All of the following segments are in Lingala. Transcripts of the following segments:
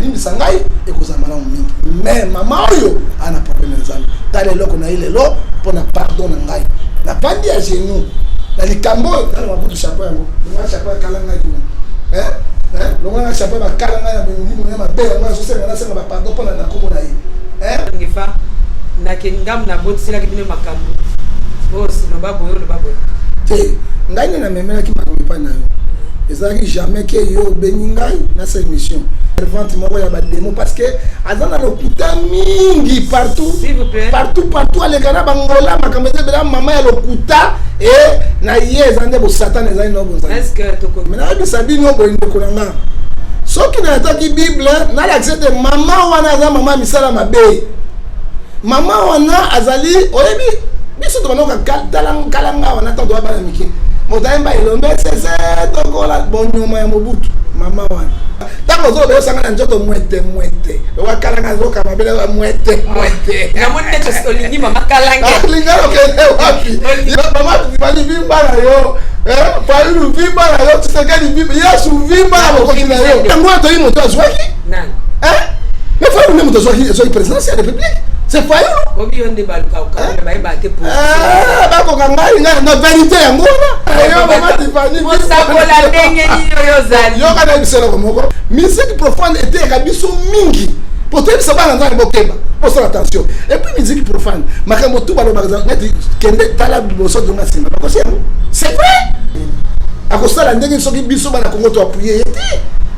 limbisa ngai ekozala malamu mingi. Mais mama oyo ana problème nzambe. Tala eloko na ilelo mpona pardon na ngai. Na pandi ya genou. Na likambo tala mabutu chapeau yango. Nga chapeau kala ngai kuna. Longa chapeau ba kala ngai na bengi mo ma bela moi je sais na senga ba pardon mpona na kombo na ye. Ngifa na kingam na botsila kibine makambo. Boss no babo yo no babo. Te ngai na memela ki makambo pa na yo. Ezaki jamais que yo beningai na cette émission. Servante moko ya ba démo parce que azana lokuta mingi partout. S'il vous plaît. Partout à l'égara bangola makambo bela mama ya lokuta et na yezande bo satan ezali no bonza. Est-ce que toko mena bisabi no bo ndeko nanga. Soki na ataki Bible na l'accepte mama wana za mama misala mabe. Mama wana azali oyebi biso to banoka kalanga wana tanto bana miki. Motaimba ilombe sese tokola bonyuma ya mobutu mama wana tango zo be sanga na njoto mwete wa kalanga zo kama bele mwete na mwete to olingi mama kalanga lingalo kele wapi mama tibali bimba na yo paulu bimba na yo tsekeli bimba yesu bimba na ko kina yo tango to yi moto azwaki nani mais faut ne moto azwaki zo présidence de la république c'est faillu obi yonde baluka ukabele baibate pour bako kangai na vérité ya ngona yo mama tifani mosakola ndenge ni yo zali yo kana bisela ko moko musique profonde était kabiso mingi peut-être ça va dans le bokeba pour faire attention et puis musique profonde makambo tout balo magasin neti kende tala biboso de masima parce que c'est vrai à cause la ndenge soki biso bana Congo to appuyer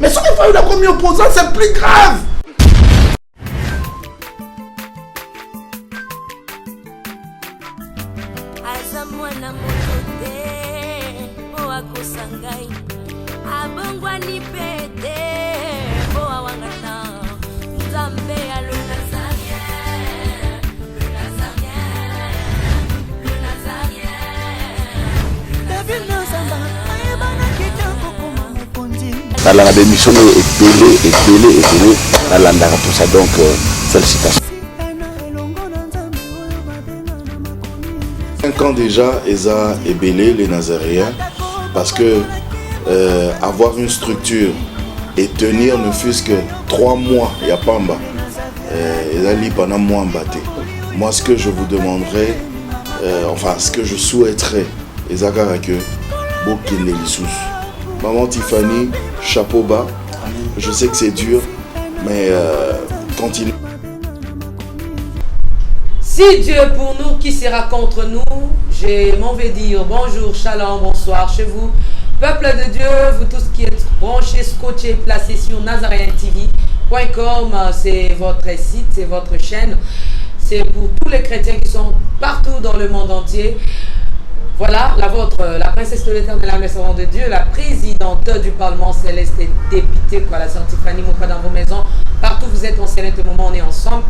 mais ce qu'il faut la comme opposant c'est plus grave. La démission est belé, à l'andara tout ça, donc félicitations. 5 ans déjà, Eza est belé, les Nazaréens, parce que avoir une structure et tenir ne fût-ce que 3 mois, il n'y a pas en bas. Eza li pendant moi en bâté. Moi, ce que je vous demanderais, enfin, ce que je souhaiterais, Eza Karake, Bokile Lissous. Maman Tiffany, chapeau bas. Je sais que c'est dur, mais continue. Si Dieu est pour nous, qui sera contre nous? Je m'en vais dire bonjour, shalom, bonsoir chez vous. Peuple de Dieu, vous tous qui êtes branchés, scotchés, placés sur nazarientv.com, c'est votre site, c'est votre chaîne. C'est pour tous les chrétiens qui sont partout dans le monde entier. Voilà, la vôtre, la princesse de l'éternel, la maison de Dieu, la présidente du Parlement céleste et députée, quoi, la sœur Tiffany, pas dans vos maisons. Partout vous êtes, on célèbre le moment, on est ensemble.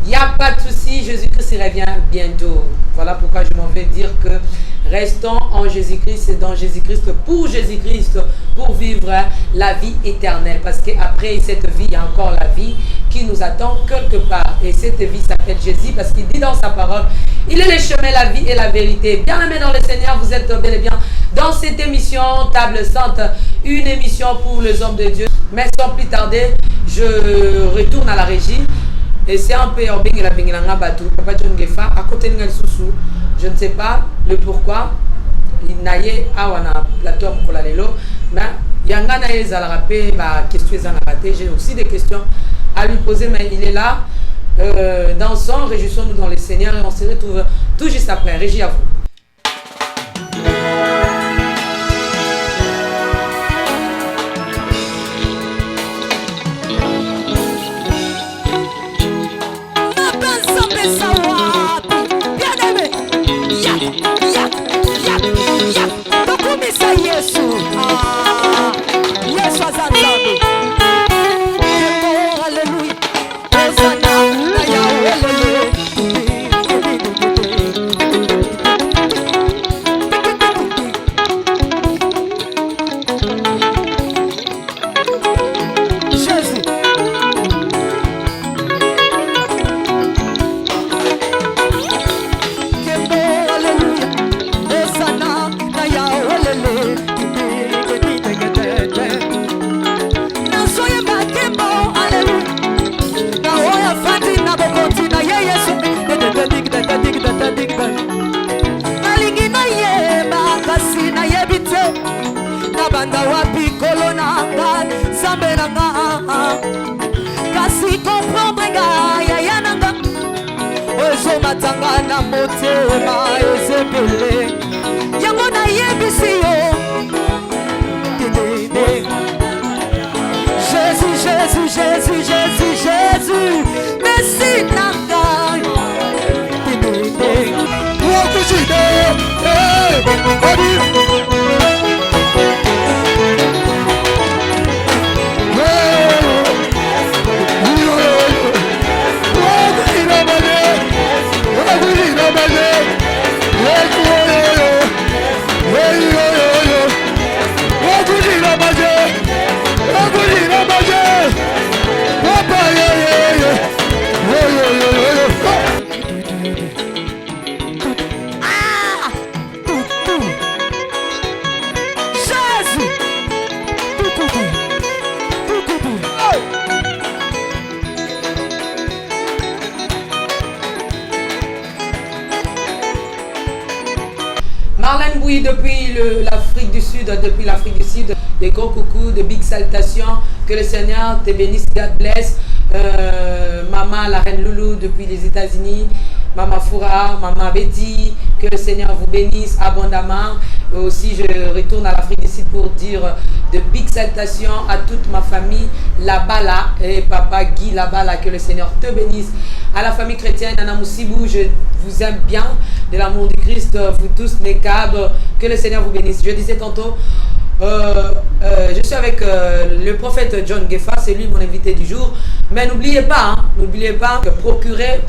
Il n'y a pas de souci, Jésus-Christ revient bientôt. Voilà pourquoi je m'en vais dire que restons en Jésus-Christ et dans Jésus-Christ, pour vivre la vie éternelle. Parce qu'après cette vie, il y a encore la vie qui nous attend quelque part. Et cette vie s'appelle Jésus parce qu'il dit dans sa parole, il est le chemin, la vie et la vérité. Bien aimé dans le Seigneur, vous êtes bel et bien dans cette émission Table Sainte, une émission pour les hommes de Dieu. Mais sans plus tarder, je retourne à la régie. Et c'est un peu à côté de Sousou, je ne sais pas le pourquoi. Il n'a pas de plateau pour la lelo, mais il y a des questions. J'ai aussi des questions à lui poser, mais il est là. Dansons, réjouissons-nous dans le Seigneur et on se retrouve tout juste après. Régie à vous. lui comprendre ya yananga ozo matanga na motema ezebele yango na yebisi yo Jésus Jésus Jésus Jésus Jésus merci nanga Marlène Bouy depuis l'Afrique du Sud, des gros coucous, de big salutations, que le Seigneur te bénisse, God bless. Maman, la reine Loulou depuis les États-Unis, Maman Foura, Maman Betty, que le Seigneur vous bénisse abondamment. Et aussi, je retourne à l'Afrique du Sud pour dire de big salutations à toute ma famille là-bas là, et Papa Guy là-bas là, que le Seigneur te bénisse. À la famille chrétienne, Anna Moussibou, je vous aime bien, de l'amour du Christ, vous tous les câbles, que le Seigneur vous bénisse. Je disais tantôt, je suis avec le prophète John Gefa, c'est lui mon invité du jour. Mais n'oubliez pas que procurez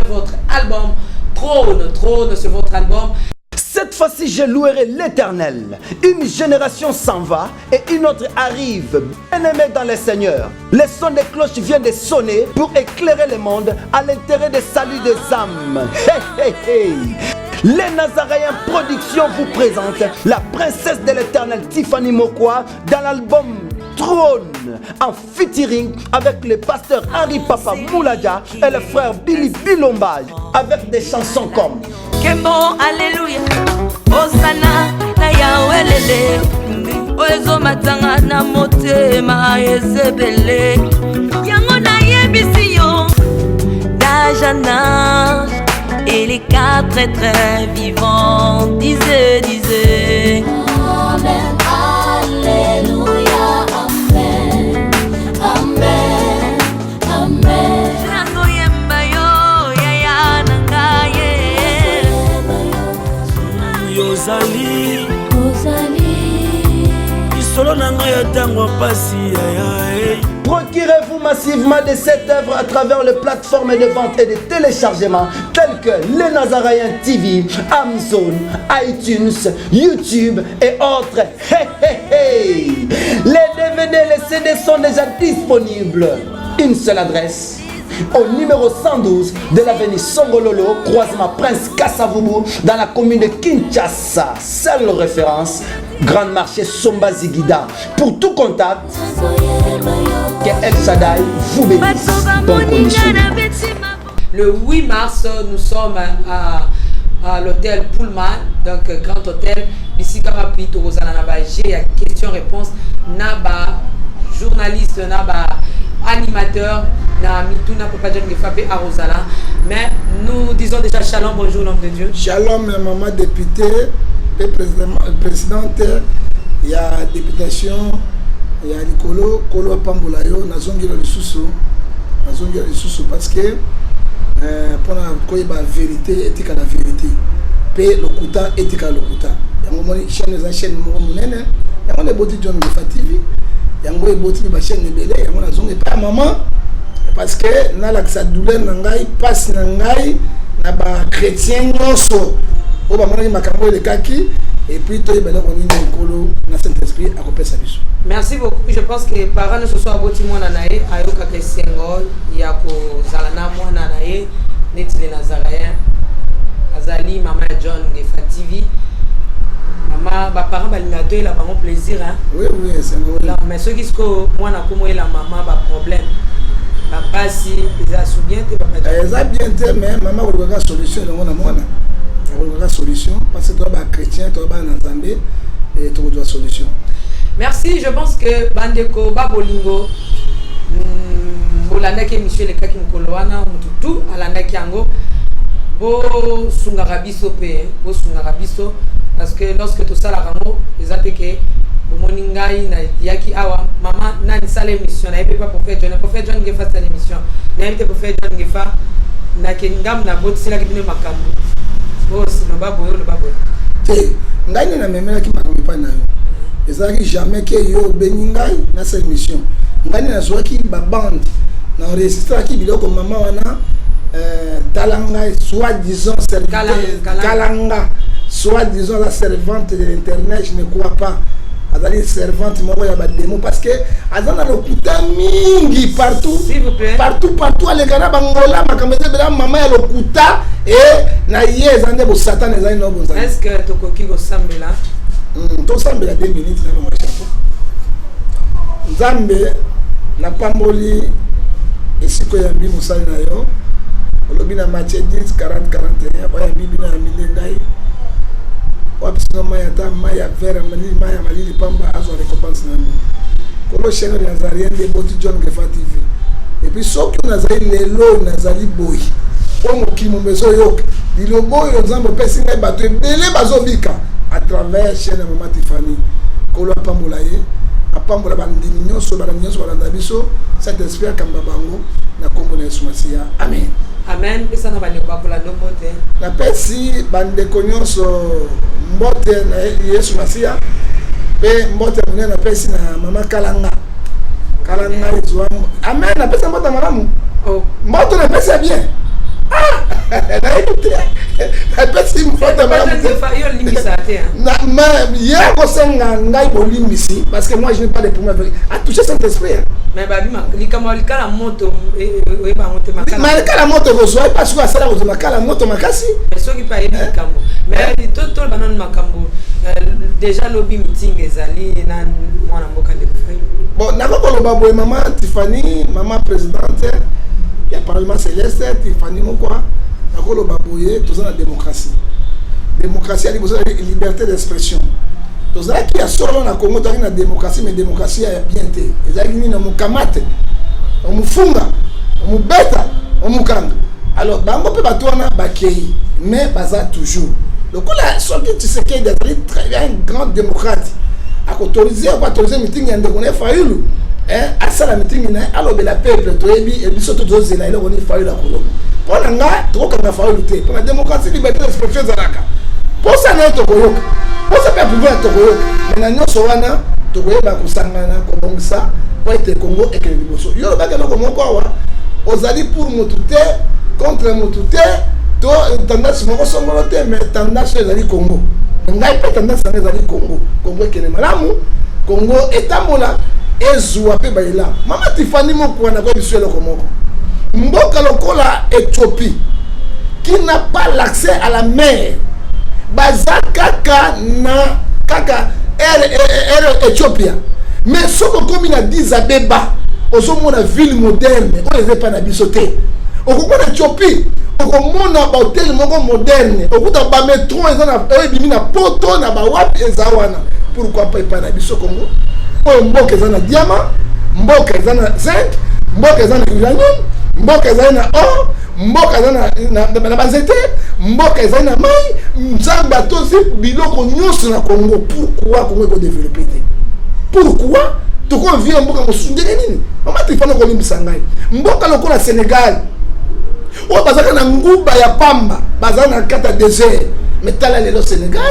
votre album Trône, c'est votre album. Cette fois-ci, je louerai l'Éternel. Une génération s'en va et une autre arrive. Bien-aimés dans le Seigneur, le son des cloches vient de sonner pour éclairer le monde à l'intérêt des saluts des âmes. Hey, hey, hey. Les Nazaréens Productions vous présentent la princesse de l'Éternel Tiffany Mokwa dans l'album Trône, en featuring avec le pasteur Henri Papa Mouladia et le frère Billy Bilomba, avec des chansons comme Kembo, Alléluia, Osana, na Yahweh, Oezo matanga na motema ezebele, yango na yebisiyo, Dajana, et les quatre êtres vivants, disait. Amen, Alléluia, Amen, Amen, Amen. Yozali Isolo nanga ya tango pasi ya. Procurez-vous massivement de cette œuvre à travers les plateformes de vente et de téléchargement telles que Les Nazaréens TV, Amazon, iTunes, YouTube et autres. Hey, hey, hey. Les DVD et les CD sont déjà disponibles. Une seule adresse. Au numéro 112 de l'avenue Songololo, croisement Prince Kassavubu, dans la commune de Kinshasa. Seule référence, Grand Marché Somba Zigida. Pour tout contact, que El Shaddai vous bénisse. Bonne condition. Le 8 mars, nous sommes à l'hôtel Pullman, donc grand hôtel. Ici, comme Pito Rosana Naba, j'ai question-réponse. Naba, journaliste, Naba, animateur, na Mituna Papa John Gefapé à Rosala. Mais nous disons déjà shalom, bonjour l'homme de Dieu. Shalom, maman députée et présidente. Il y a députation, il y a Nicolo, Kolo Pambolayo, Nazongi le Soussou parce que pour la vérité, éthique à la vérité. Paix le kuta, éthique à le kuta. Il y a une chaîne Mounene, il y a une beauté John Gefa TV. Yango eboti ba chaîne ebele yango nazonga pa maman parce que na la sa douleur na ngai passe na ngai na ba chrétien nyonso o ba mona makambo le kaki et puis to ebele ko ni nkolo na Saint-Esprit a kopesa biso. Merci beaucoup. Je pense que parents ne se sont aboti mwana nae ayoka ke sengo ya ko zalana mwana nae neti les Nazaréens azali maman John Gefa TV. Maman, bah parents balinato il a vraiment plaisir hein. Oui, c'est vrai. Mais ceux qui sont moi na comme la maman ba problème. Papa si ils a bien te papa. Ils a bien te mais maman on regarde solution dans mon mona. On regarde solution parce que toi ba chrétien, toi ba nzambe et tu dois solution. Merci, je pense que Bandeko Babolingo bolandaki émission elekaki mokolo wana mutu tu alandaki yango bosungaka biso mpe bosungaka biso parce que lorsque tosalaka yango eza te ke bomoni ngai nayaki awa mama nani sala émission nayebi pa prophète John Ngefa sala émission nayebi te prophète John Ngefa nake ngam na botiselaki bino makambo loba boye loba boye te ngai nde namemelaki makambo epai na yo ezalaki jamais ke yo obengi ngai na sa émission ngai nde nazwaki babande na enregistraki biloko mama wana tala ngai soi-disant kalanga soi-disant la servante de l'internet, je ne crois pas. Azali servante moko ya ba démon parce que azana lokuta mingi partout. S'il vous plaît. Partout à l'égara bangola makamete bela mama ya lokuta et na yezande bo satan ezali no bonza. Est-ce que tokoki ko sambela? To sambela 2 minutes na mo chapeau. Nzambe na pamboli esiko ya bi musali na yo. Olobi na Matthieu 10 40 41 ba ya bibi na milengai. Wapsino maya ta maya vera maya malili pamba azo récompense na nous. Kolo chaîne de Nazarien de Boti John Ngefa TV. Et puis soki nazali lelo nazali boy. Omo kimo mezo yok. Dilo boy nzambo pesi ngai bato ebele bazobika à travers chaîne de Maman Tiffany. Kolo pambola ye. Apambola bandimi nyonso balanda biso. Cet esprit kamba bango na kombo na Yesu Masiya. Amen. Amen. Pesa na bani bakola ndomote. Na pesi bande konyonso mbote na Yesu Masiya. Pe mbote mwenye na pesi na mama Kalanga. Kalanga izwa. Amen. Na pesa mbote maramu. Oh. Mbote na pesa bien. Ah! Na écoute. Na pesi mbote maramu. Yo limbisa te. Na hier ko senga ngai bolimbisi parce que moi je n'ai pas de problème à toucher cet esprit. Mais babi ma likala moto e ba moto makala. Mais kala moto ko soit parce que asala ko makala moto makasi. Soki pa yebi kambo. Mais tout banan makambo. Déjà lobby meeting ezali na mwana mboka de fay. Bon, nakoko loba boy maman Tiffany, maman présidente ya parlement céleste Tiffany mokwa. Nakoko loba boye tous la démocratie. Démocratie ali besoin de liberté d'expression. Tous là qui a solo na Congo dans la démocratie mais démocratie a bien été. Ezali ni na mukamate. On mufunga, on mubeta, on mukanga. Alors bango pe batwana bakei mais baza toujours. Donc là soki tu sais qu'il est très bien grand démocrate. A autoriser ou pas autoriser meeting ya ndeko na Fayulu. À ça la meeting na alors la peuple to ebi biso to zela ile oni Fayulu la Colombe. Pour nga to ka Fayulu te. Pour la démocratie liberté d'expression zalaka. Pour ça na to koyoka. Pour ça pas pouvoir to koyoka. Mais na nyoso wana to koyeba kusangana ko bongisa pour être Congo et que liboso. Yo ba ke loko moko wa. Ozali pour motute contre motute to tendance moko songolo te mais tendance ezali Congo. Ngai pe tendance ezali Congo. Congo kene malamu. Congo etambola ezwa pe baila. Mama Tiffany moko na kwa biso loko moko. Mboka lokola Éthiopie qui n'a pas l'accès à la mer. Baza kaka na kaka Éthiopia. Mais ce qu'on a dit Abeba, au la ville moderne, on ne veut pas la bisoter. Au cours de l'Éthiopie, au cours de hôtel moderne, au cours de la métro, ils ont poto na bawap et zawana. Pourquoi pas la biso Congo? Pour mboka zana diamant, mboka zana zinc, mboka zana uranium, mboka zana or, mboka zana na bazete, mboka zana mai, nzamba tosi biloko nyonso na Congo. Pourquoi Congo est développé? Pourquoi? Tu conviens mboka mosundele nini? Mama Tiffany ko limbisa ngai. Mboka lokola Sénégal. O bazaka na nguba ya pamba, bazaka na kata désert. Mais tala lelo Sénégal.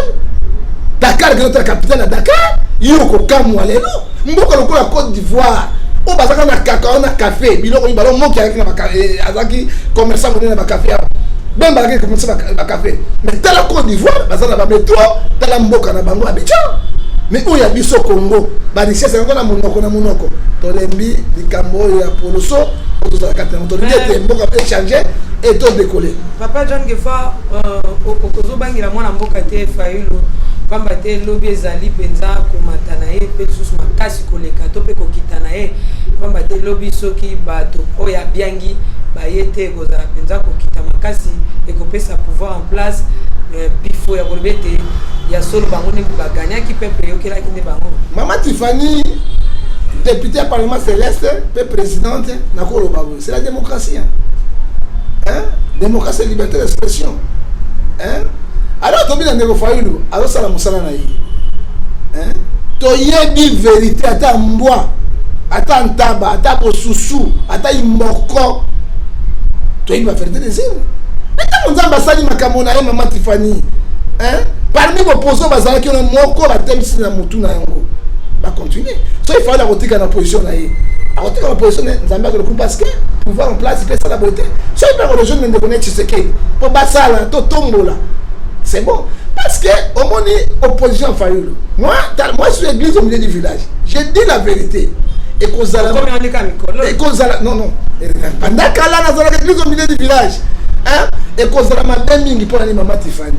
Dakar que notre capitale à Dakar, yoko kamwa lelo. Mboka lokola Côte d'Ivoire. O bazaka na cacao na café, biloko ni balo moki avec na azaki commerçant na ba café. Ben bazaki commerçant ba café. Mais tala Côte d'Ivoire, bazaka na métro, tala mboka na bango Abidjan. Mais où y a biso Congo, ba richesse ngona na monoko. Tolembi likambo ya poloso, to za katana to ndete mboka échanger et to décoller. Papa John Ngefa okozo bangira mwana mboka te Fayulu. Pamba te lobi ezali penza komata na ye pe susu makasi koleka to pe kokita na ye. Pamba te lobi soki bato oya biangi ba yete kozala penza kokita makasi et kopesa pouvoir en place bifo ya kolbete ya solo bango ne ba gagner ki peuple yokela ki ne bango. Mama Tiffany député à Parlement céleste, puis présidente, c'est la démocratie. Hein? Démocratie et liberté d'expression. Hein? Alors, tu as dit que Fayoulou, alors ça la moussala naïe. Hein? Tu as dit vérité, à mboa, à taba, à bosousou, à moko. Tu as dit la vérité des îles. Mais tu as dit que Makamona et Maman Tiffany. Hein? Parmi vos opposants, vous avez dit que moko la thème si la moutou na yango. Va continuer. So il faut la retirer dans la position naïe. La retirer dans la position naïe, parce que pouvoir en place, il fait ça la beauté. Si on peut rejoindre les gens, tu sais que pour Bassala, Totombo là, c'est bon. Parce que au moins, opposition Fayoulou. Moi, je suis l'église au milieu du village. Je dis la vérité. Et qu'on non, non. Pendant qu'elle a l'église au milieu du village, hein, et qu'on a ma demi pour aller Maman Tiffany.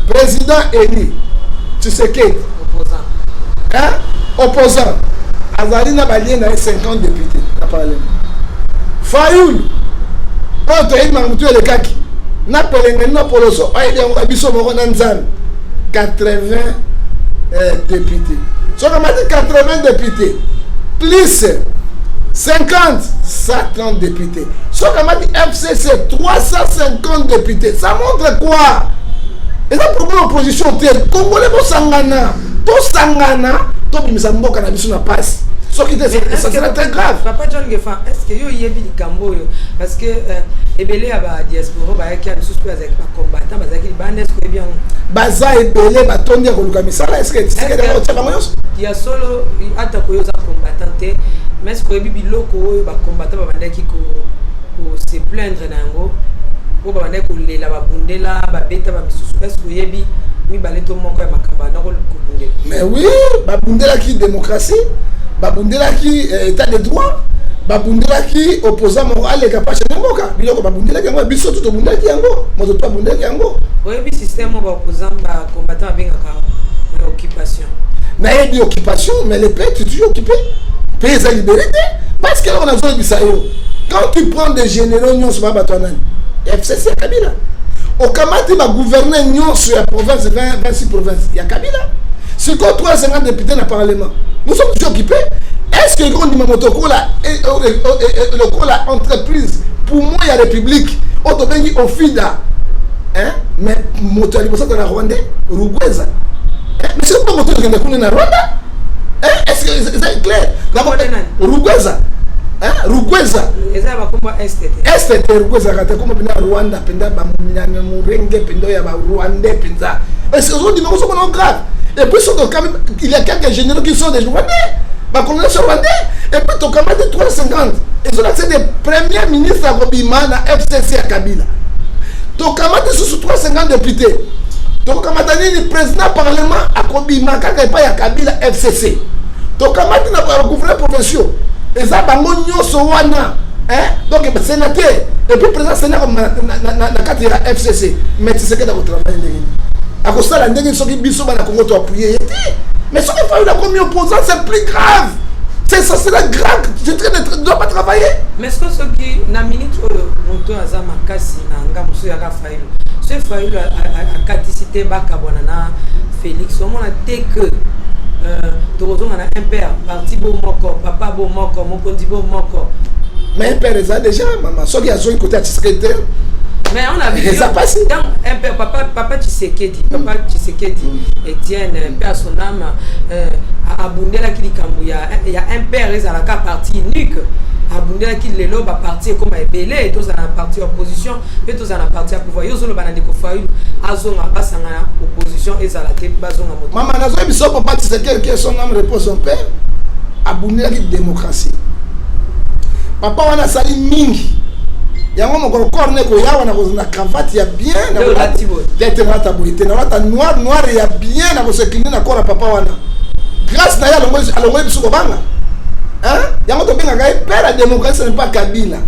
Président élu, tu sais que. Opposant. Hein? Opposant. Azalina Balien a 50 députés. Fayoulou. Quand tu as eu Mamoutou et le Kaki. Na pelengena poloso aide on biso moko na nzambe 80 députés. So on a dit 80 députés plus 50 130 députés. So on a dit FCC 350 députés. Ça montre quoi? Et ça pour l'opposition tel Congolais bo sangana, to sangana, to bimisa mboka na biso na passe. Ce qui est ça c'est très grave. Papa John Gefa, est-ce que yo yebi kambo yo parce que ebele aba diaspora ba yaki abiso pe avec ba combattant ba zaki bandes ko bien baza ebele ba tondi ko luka misala est-ce que tu sais que tu vas moyos il y a solo ata ko yo za combattant mais ce ko yebi biloko yo ba combattant ba bandaki ko se plaindre nango ko ba bandaki ko lela ba bundela ba beta ba misusu est-ce que yebi mi baleto moko ya makamba na ko bundela mais oui ba bundela qui démocratie babundela qui état de droit babundela qui opposant moral et capable de moka biloko babundela qui yango biso tout bundela qui yango moto to bundela qui yango oui bi système ba opposant ba combattant avec occupation mais il y a occupation mais les pays tu toujours occupé pays à libéré parce que on a besoin de ça quand tu prends des généraux nyonso ba batonan FCC Kabila au kamati ba gouverner nyonso ya province 26 provinces il y a Kabila c'est quoi 350 députés dans le parlement. Nous sommes toujours occupés. Est-ce que le grand Motoko la entreprise pour moi il y a république autobéni au FIDA hein mais moto ali bossa na Rwanda Rugweza mais c'est pas moto qui est na Rwanda hein est-ce que c'est clair la Rugweza hein Rugweza eza ba komba STT Rugweza kata comme bina Rwanda penda ba munyanya murenge pendo ya ba Rwanda penza est-ce que aujourd'hui nous sommes grave. Et puis, il y a quelques généraux qui sont des Rwandais. Ma colonel sont Rwandais. Et puis, ton camarade de 350. Ils ont accès des premiers ministres à Robima, à FCC à Kabila. Ton camarade de 350 députés. Ton camarade de président parlement à Robima, quand il n'y a pas Kabila FCC. Ton camarade de gouverneur provincial. Et ça, Bangonio Sowana. Donc, sénateur. Et puis, président sénateur na FCC. Mais tu sais que dans votre travail, à cause de la dernière chose qui biso na Congo to appuyer mais ce qu'il faut la comme opposant c'est plus grave c'est ça c'est la grave je ne dois pas travailler mais ce qui na minute moto azama kasi na ngamuso ya Fayoulou ce Fayoulou a caticité bakabona na Félix au moins dès que tozo na un père parti bo moko papa bo moko mokondi bo moko mais un père ça déjà maman ce qui a joué côté secrétaire. Mais on a vu dans un père, papa Tshisekedi, Etienne, père son âme, à Bundela qui dit il y a un père, ils ont la partie unique. À Bundela qui les lobes à partir comme Ebele, et tous à la partie opposition, et tous à la partie à pouvoir. Ils ont le banane de Kofaï, Azon à Bassanga, opposition, et à la tête, Bazon à Moto. Maman, Nazo, il sort papa Tshisekedi qui son âme repose son père. À Bundela qui démocratie. Papa, on a sali mingi. Il y a un moment où on a cravate, il y a bien. Il y a noir, il y a bien. Il y a papa. Grâce à la démocratie, ce n'est pas Kabila.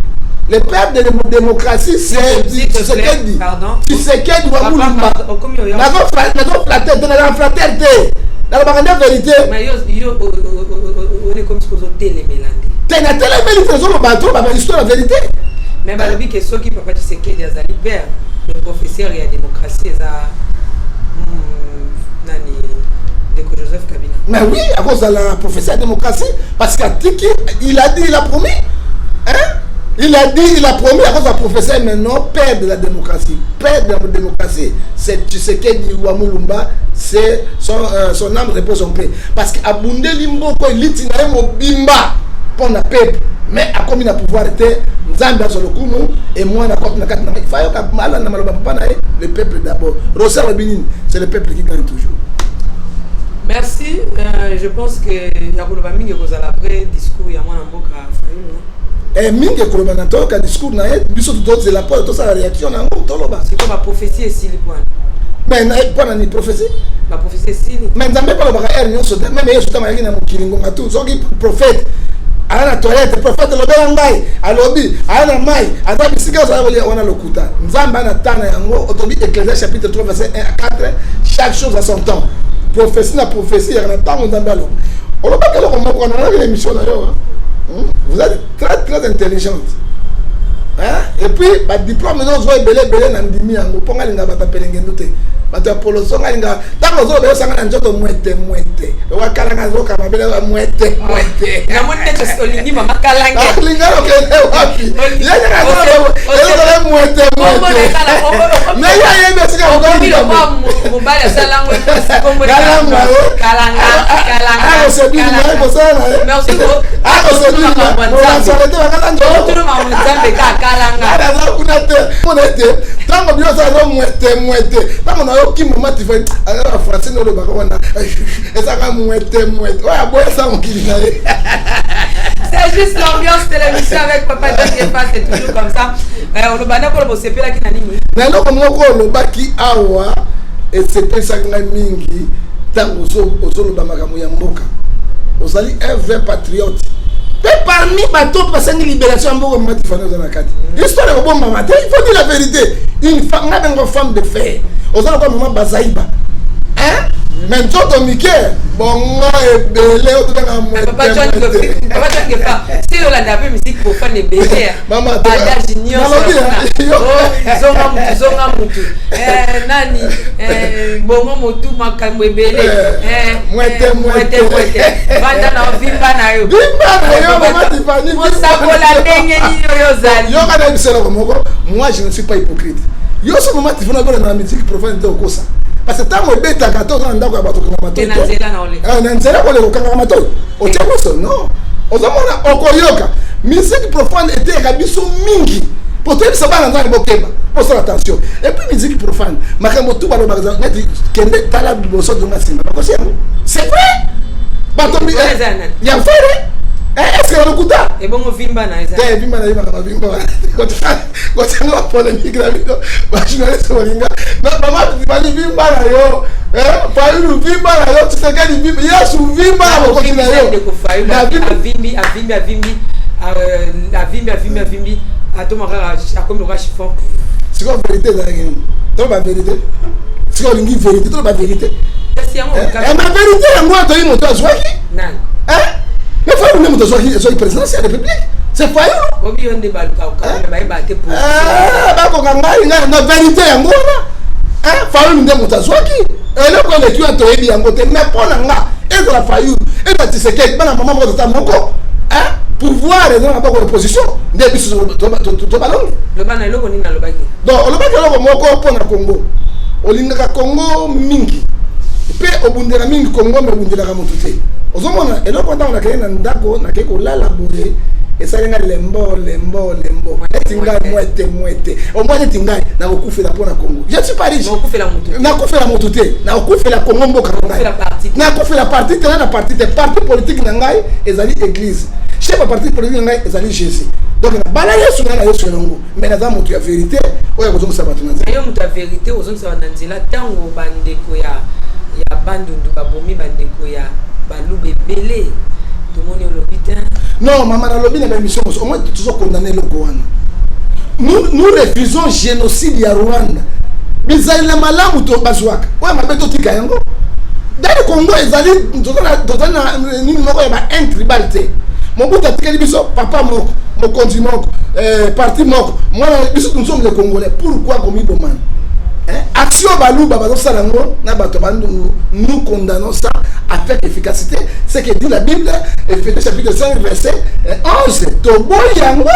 Le père de la démocratie, c'est Tshisekedi. Tshisekedi va vous dire. La fraternité. La vérité. Mais on est comme si on était les mélangés. Tu es la vérité. Mais balobi que ceux qui papa Tshisekedi azali père le professeur ya démocratie za nani de Joseph Kabila. Mais oui, à cause de la prophétie de la démocratie, parce qu'Atiki, il a dit, il a promis. Hein? Il a dit, il a promis à cause de la prophétie, maintenant, père de la démocratie. Père de la démocratie. C'est Tshisekedi Ouamulumba, c'est son âme repose en paix. Parce qu'Abundé Limbo, il dit, il Bimba pour le peuple. Mais à combien de pouvoir était Zambia sur le Kumu et moi, il faut que le peuple d'abord. Rosa Robinin, c'est le peuple qui gagne toujours. Merci. Je pense que Yakuloba Mingi est après discours, il y a moins d'amboka. Et Mingi est un discours, c'est la réaction. C'est comme la prophétie ici, le point. Mais pas une prophétie. La prophétie ici. Mais dans le cas même les prophète. À la toilette, prophète le Bélangaï, à l'obi, à la maille, à la biscuit, on a le kuta. Nzamba na tana yango, autobi Ecclésiaste chapitre 3 verset 1 à 4, chaque chose à son temps. Prophétie na prophétie, il y a un temps Nzamba lo. On n'a pas que on a l'émission d'ailleurs. Vous êtes très très intelligente. Hein? Et puis, bah diplôme nous voit belé nandimi yango, ponga linga bata pelengenote. Bata polo songa linga, tango zo belé sanga njoto muete. Wa kalanga zo kama belé muete. Na monte to olingi mama kalanga. Linga lo kende wapi? Yanya na zo muete. Na ya yebe sika ngombi lo mobali salango kombo kalanga. Ah c'est bien mais ko sana. Mais aussi ko c'est bien. On s'arrête à kalanga. Tout le monde nzambe kalanga. Ala kuna te. Monete. Tango bio sa zo muete. Tango na qui moment tu fais alors français no le bakona et ça va mouette ouais boire ça on qui c'est juste l'ambiance de l'émission avec Papa Dieu c'est toujours comme ça on le bana ko le sepe la ki na nini na loko moko lo baki awa et c'était ça nga mingi tango so lo bamaka mo ya mboka osali un vrai patriote parmi bateaux parce que libération mboka mati fana za nakati histoire ko bomba mate il faut dire la vérité une femme de fer aux autres comme maman Bazaïba hein mais toi ton Mickey bon moi belé au dans moi papa John que pas si on a peu musique pour faire les bébés maman Bada Junior zonga mutu nani bongo mutu makambo belé muete banda na vimba na yo maman Tiffany mo sakola ndenge ni yo zali yo kana bisela komoko moi je ne suis pas hypocrite yo so maman Tiffany na la musique profane de kosa parce que tant que bêta 14 ans ndako bato kana mato na nzela ko le kokanga mato o teko so non ozomona okoyoka musique profane était kabiso mingi pour te ça va dans bokeba pour faire attention et puis musique profane makambo tout balo bazana neti kende tala biboso de masimba parce que c'est vrai bato ya vrai est-ce que on écoute et bon vimba na eza vimba na vimba quand on polémique la vidéo ba journaliste walinga maman Tiffany vimba na yo faulu vimba na yo tu sais quel vimba ya su vimba na ko na yo avimbi atomaka akomba chiffon c'est quoi vérité là donc la vérité c'est quoi lingi vérité donc la vérité c'est en ma vérité yango to yi moto azwaki nan mais faut même moto azwaki président de la République c'est fayu obi onde baluka ka ba ibate pour ba ko ngai na vérité yango na fayu nde moto azwaki ele ko le tu to yebi yango te mais pour nga et la fayu et la Tshisekedi bana maman ko ta moko pouvoir et dans la opposition des biso to balongi le bana eloko nini na lobaki donc olobaki eloko moko pona Congo olingaka Congo mingi pe obundela mingi Congo me obundela ka mutu te ozomona eloko ntango nakei na ndako nakei kolala boye esalinga lembo etingai mwete omwete tingai na kokufela mpona Congo je suis pas riche nakufela mutu te nakufela Congo mboka ngai nakufela parti te na parti te parti politique na ngai ezali église chef de parti politique na ngai ezali Jésus donc na bala yesu na yesu elongo mais naza mutu ya vérité oyo kozongisa bato na nzela yo mutu ya vérité ozongisa bato na nzela ntango bandeko ya bandundu babomi bandeko ya balube ebele tomoni olobi te non mama nalobi na baémission au moins toujours condamné eloko wana nous refusons génocide ya Rwanda bizali na malamu to bazwaka oyo mabe totika yango dans le Congo ezali tozali na nini moko ya ba intribalité Mobutu atikeli biso papa moko mokonzi moko parti moko mwana biso nous sommes les Congolais pourquoi komi bomana action baluba bazosala ngo na bato bandungu nous condamnons ça avec efficacité. C'est que dit la Bible, Éphésiens chapitre 5, verset 11. Tobo yango,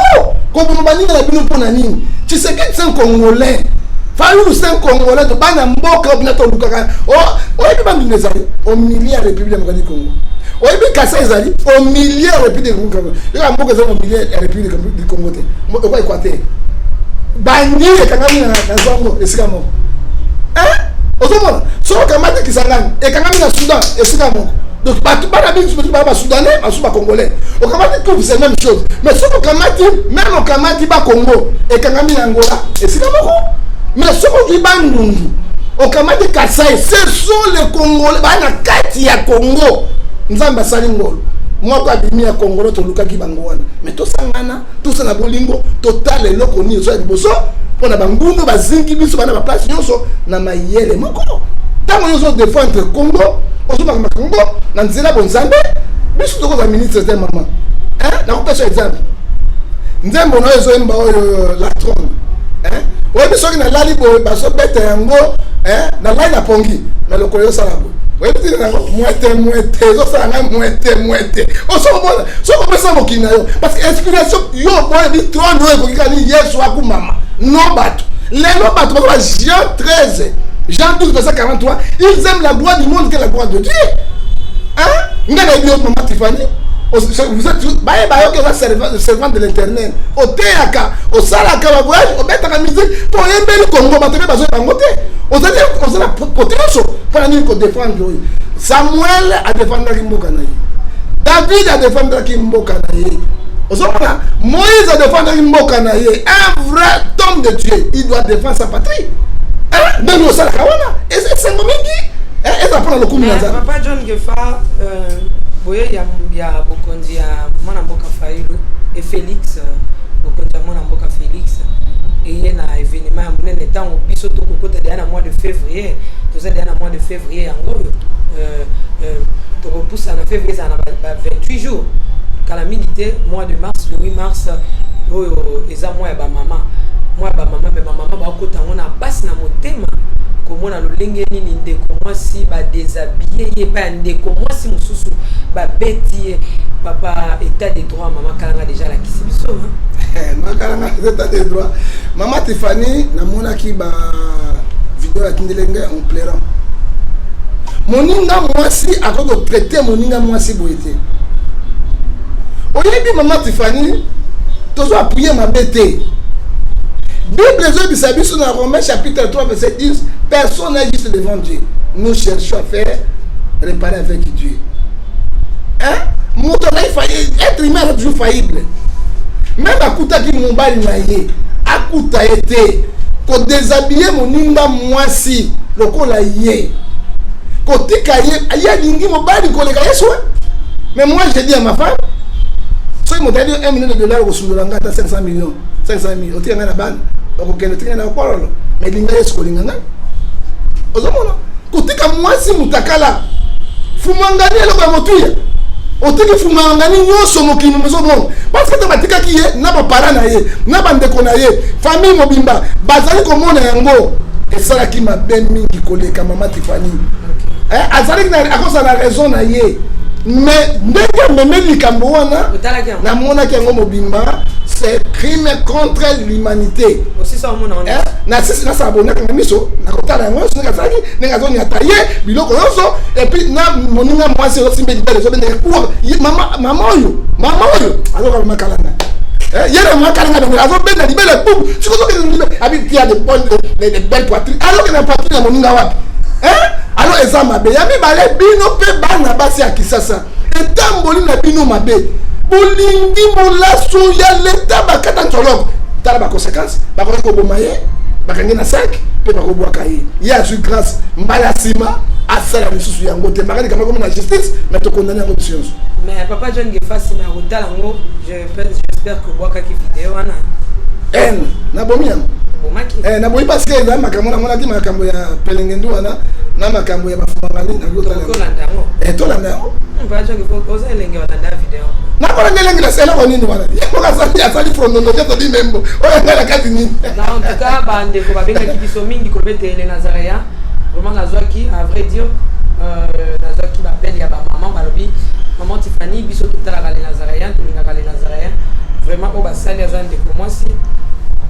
comme on va dire la Bible pour nani. Tu sais que c'est un Congolais. Fallu c'est un Congolais de bana mboka obnato lukaka. Oh, et puis Minezali, au milieu de la République démocratique du Congo. Oh, et puis Kassa Ezali, au milieu de la République du Congo. Il y a beaucoup de gens au milieu de la République du Congo. Moi, quoi équateur. Bandi et Kangami na Zongo, et c'est comment? Hein? Ozomona, so kamate Kisangani, et Kangami na Soudan, et c'est comment? Donc, pas la Bible, pas Soudanais, pas Congolais. Au Kamati trouve c'est la même chose. Mais si au Kamati, même au Kamati, pas Congo, et Kangami na Angola, et c'est comment? Mais si on dit Bandundu, au Kamati Kassai, ce sont les Congolais, na kati ya Congo. Nous avons basali ngolo. Moi kwa bimi ya Congolais to luka ki bangwana. Mais to sangana, to sana bolingo, total eloko ni so liboso, pona bangundu bazingi biso bana ba place nyonso na mayele moko. Tango nyonso défendre Congo, ozo ba Congo, na nzela bonzambe, biso to ko za ministre de maman. Hein? Na ko pesa exemple. Nzembo na ezo emba la trône. Hein? Oyebi soki na lali boye baso bete yango na lali na pongi na lokolo yosala boye oyebi tina yango mwete ezosala nga mwete osomona soko opesa mokili na yo parce que inspiration yo boyebi trone oyo ekoki kani yesu akumama no bato lelo bato bakoba Jean 13 Jean 12 verset 43 ils aiment la gloire du monde que la gloire de Dieu. Hein? Nga na ebi yo mama Tiffany vous êtes bayoke la servant de l'éternel au théaka au salaka la voyage au bête la musique pour un bel Congo battre besoin d'angoté on a potentiel pour la nuit qu'on défendre Samuel a défendre Kimboka naïe David a défendre Kimboka naïe Moïse a défendre Kimboka naïe un vrai homme de Dieu il doit défendre sa patrie hein même au salaka wana et c'est mon mingi et ça prend le coup Papa John Gefa boye ya bokondi ya mwana mboka Fayulu et Félix bokondi ya mwana mboka Félix et na événement ya monene tango biso to kokota de na mois de février to za de na mois de février yango to repoussa na février ça na 28 jours calamité mois de mars le 8 mars oyo eza mois ya ba mama mais ba mama ba kota ngona basi na motema comment on a le lingeni ni ndeko mwasi ba déshabillé ye pas ndeko mwasi mususu ba beti papa état de droit maman kalanga déjà la kisibiso maman kalanga état de droit maman Tiffany na mona ki ba vidéo ya kindelenge en pleurant moninga mwasi akoko traiter moninga mwasi boyete oyebi maman Tiffany tozo appuyer ma bête Bible de Sabiso dans Romains chapitre 3 verset 10 personne n'est juste devant Dieu. Nous cherchons à faire réparer avec Dieu. Hein? Mon être humain est toujours faillible. Même à Kouta qui m'ont bali naïe, à Kouta été, qu'on déshabiller mon ninga moisi, le col a yé. Côté cahier, il y a l'ingi mon bali qu'on les cahiers soit. Mais moi j'ai dit à ma femme, si je m'ai dit $1 million au Soulanga, 500 millions, 500 000, au Tiana Ban. Mais linga yesu linganga ozomona kutika mwasi mutakala fumangani eloko motuya otiki fumangani nyoso mokini mezomo parce que tamatika ki ye na ba para na ye na ba ndeko na ye famille mobimba bazali komona yango esala ki mabe mingi koleka mama Tiffany azali na akosa na raison na ye mais ndenge memeli kambo wana na mona ki yango mobimba c'est crime contre l'humanité. Aussi ça mon nom. Na sisi na sabona kama miso na kotala ngo sina kasaki nenga zoni ataye biloko yoso et puis na moninga mwasi yoso simbe dibele zo bende pour mama oyo alors kama kalanga yere makalanga donc azo bende dibele pour siko zo bende abi tia de belles poitrines alors que na poitrine ya moninga wapi alors ezama be yami bale bino pe bana basi ya kisasa etamboli na bino mabe bolingi molaso ya leta bakata ntoloko tala ba conséquence bakoki kobomaye bakangi na sac pe bakobwaka ye ye azwi grâce mbala sima asala lisusu yango te bakani kama comme na justice mais to condamner yango science mais papa John Gefa si na rodala ngo j'espère que bwaka ki vidéo wana na bomi yango bomaki na boyi parce que na makambo na monaki makambo ya pelengendu wana na makambo ya bafumangani na tolanda yango tolanda yango papa John Gefa oza elenge olanda vidéo na kona ngelengi na sela konini wana yako kasali asali frondondo jeto di membo oya ngala kati nini na en tout cas bande ko babenga ki biso mingi ko bete les Nazaréens vraiment nazwaki à vrai dire qui m'appelle il y a maman balobi maman Tiffany biso totalaka les nazaréens tolingaka les nazaréens vraiment oyo basali aza ndeko mwasi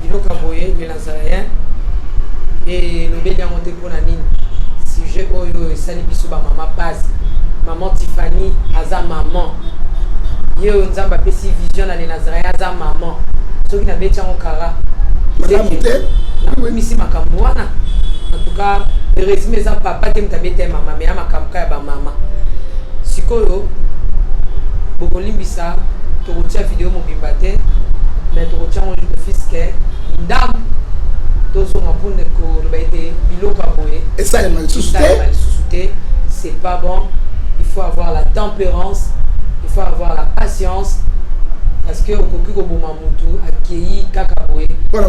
biloko boye les nazaréens et lobeli yango te mpona nini sujet oyo esali biso bamama pasi maman Tiffany aza maman ye oyo nzambe apesi vision na les nazaréens aza maman soki nabeti yango kara nakomisi makambo wana en tout cas heureusement eza papa te mutabete mama me ya makambo ka ya bamama sikoyo bokolimbisa tokotia video mobimba te me tokotia ngo fiske ndambo tozonga mpona koloba ete biloko ya boye esalema lisusu te c'est pas bon. Il faut avoir la tempérance, il faut avoir la patience parce que okoki koboma mutu akei kaka boye mpona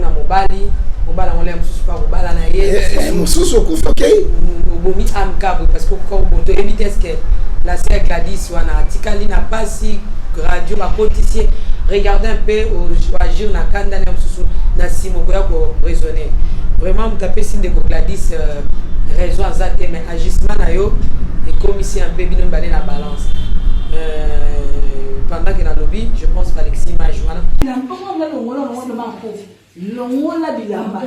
mobali on aime pas mobala na ye mosusu okufa okei obomi amka boye parce que okoka toyebi te eske la sœur Gladys wana atikali na pasi radio bakotisie regardez un peu agir na kanda na mosusu na nsima okoya koraisonner vraiment moto apesi ndeko Gladys raison aza te mais agissement na yo ekomisi un peu bino mibale na balance pendant que na lobby je pense Alexis Majoana longola bilamba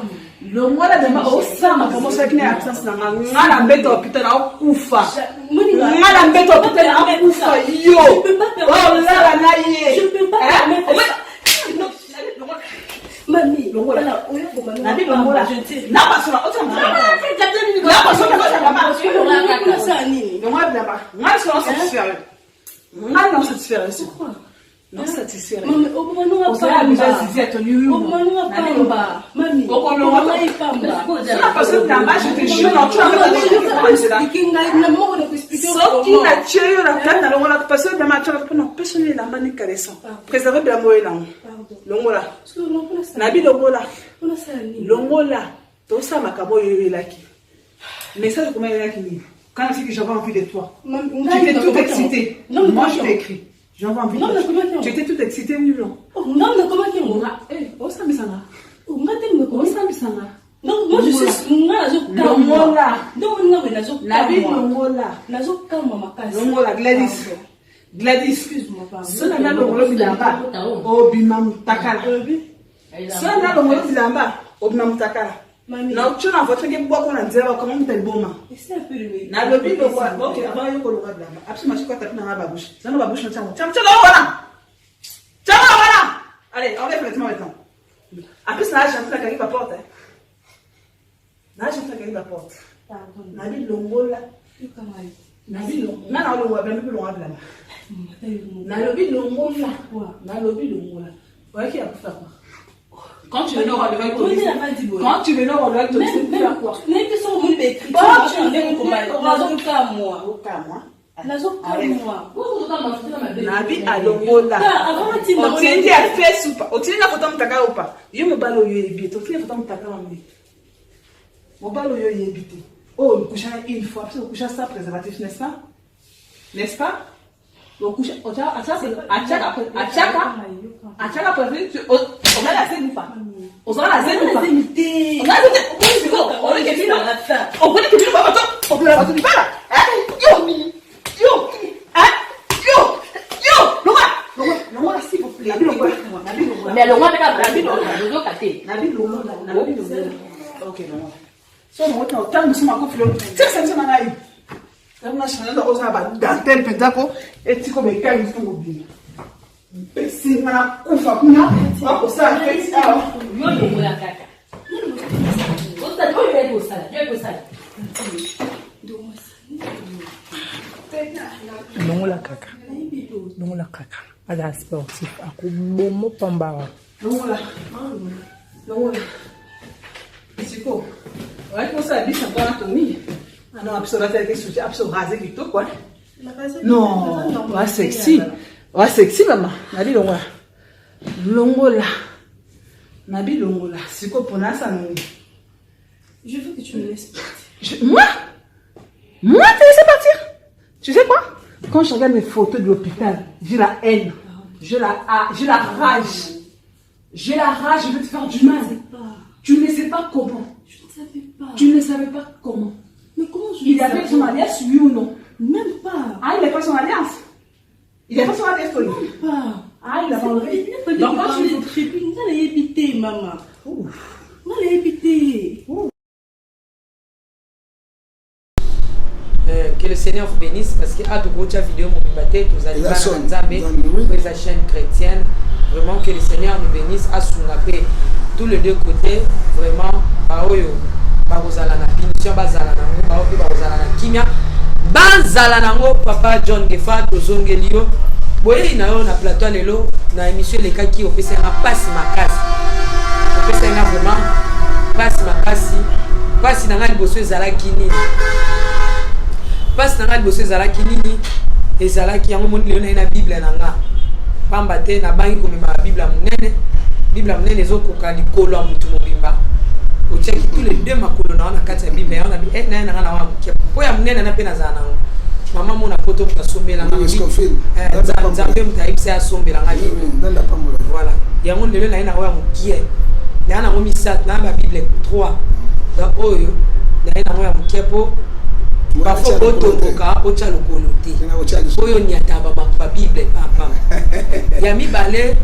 longola dema osama kama saki na absence na ngala mbeto hôpital na kufa ngala mbeto hôpital na kufa yo oh la na ye je peux pas mami longola na bi longola na basona otama na basona na ça nini longola bilamba ngala sona satisfaire ngala non satisfaire c'est quoi non satisfaire mami okomano apa déjà disait ton numéro okomano apa mami okomano apa ça parce que là je te jure non tu as pas kinga na mo na expliquer so qui na cheo na kana longola parce que dama tu pas non personne là mani caressant préserver la moelle là longola na bi longola longola to ça makabo yelaki message comment yelaki ni quand c'est que j'avais envie de toi tu étais tout excité moi je t'ai écrit j'avais envie de toi tu étais tout excité oui non non mais comment tu m'as oh ça me sana oh ça me sana non moi je suis longola non la vie longola nazo kama makasi longola Gladys excuse-moi pas ça na longola bilamba obima mutakala ça na longola bilamba obima mutakala na tu na votre que boire qu'on a dire comment tu es bon c'est un peu le na lobi le quoi OK avant yo ko longola bilamba absolument je crois que tu na babouche ça na babouche na tiens voilà allez enlève vêtements maintenant en plus là j'ai entendu la porte là j'ai entendu la porte pardon na bi longola na bi longola na longola bilamba na lobi longola na lobi longola ouais qui a fait quoi quand tu veux avec toi quand tu veux avec toi tu fais quoi n'est que son monde écrit tu en es comment nabi alongola otiende a face ou pas otiende na photo mutaka ou pas yo mobalo yo ebite otiende photo mutaka mambe mobalo yo ebite oh le coucher une fois parce que le coucher ça préservatif n'est-ce pas le coucher achaka préservatif on a la scène ou pas on a la scène ou pas on est que la fin on connaît que tu vas on peut la battre du pas longola s'il vous plaît mais longola ok longola so mo ta tant nous sommes encore flot ça me na yi on a changé de cosa ba dentelle pentako et tu comme kai nous sommes bien c'est na kufa kuna hapo ça fait yo longola kaka osta ko yo sala longola kaka ala sportif akubomo pamba longola Chico ouais pour ça dit ça pas anatomie non absolument avec soutien absolument rasé du tout quoi non ouais sexy maman nabi longola nabi longola Chico pour ça non je veux que tu me laisses partir moi tu laisses partir tu sais quoi quand je regarde mes photos de l'hôpital j'ai la haine j'ai la rage je veux te faire du mal. Tu ne sais pas comment. Je ne savais pas. Tu ne savais pas comment. Mais comment il a fait son alliance, oui ou non? Même pas. Ah, il a fait son alliance. Il a fait son alliance pour lui. Même pas. Ah, il a pas enlevé. Donc, quand tu l'as fait, il a évité, maman. Il a évité. Que le Seigneur vous bénisse parce que à tout vidéo mon baptême vous allez voir la chaîne chrétienne. Vraiment que le Seigneur nous bénisse à son appel tous les deux côtés. Vraiment baoyo bazala na punition bazala nango baoyo bazala na kimia bazala nango papa John Gefa tozongelio boye na yo na plateau lelo na émission les kaki opesa na passe makasi opesa na vraiment passe makasi passe na ngali boso ezala kinini passe na ngali boso ezala kinini ezala ki yango moni lelo na Bible na nga pamba te na bangi komema Bible munene ezokoka likolo ya mutu mobimba otiaki tous les deux makolo na wana kati ya Bible ya wana na nga na wana mokia po ya munene na pe na zana nango mama mona poto mukasombela nga nzambe mutayibisa yasombela nga voilà yango lelo na ye na oya mokie na nango misatu na ba Bible 3 donc oyo na ye nango ya mokie po bafo otomboka otya lokolo te oyo niataba ba Bible papa ya mibale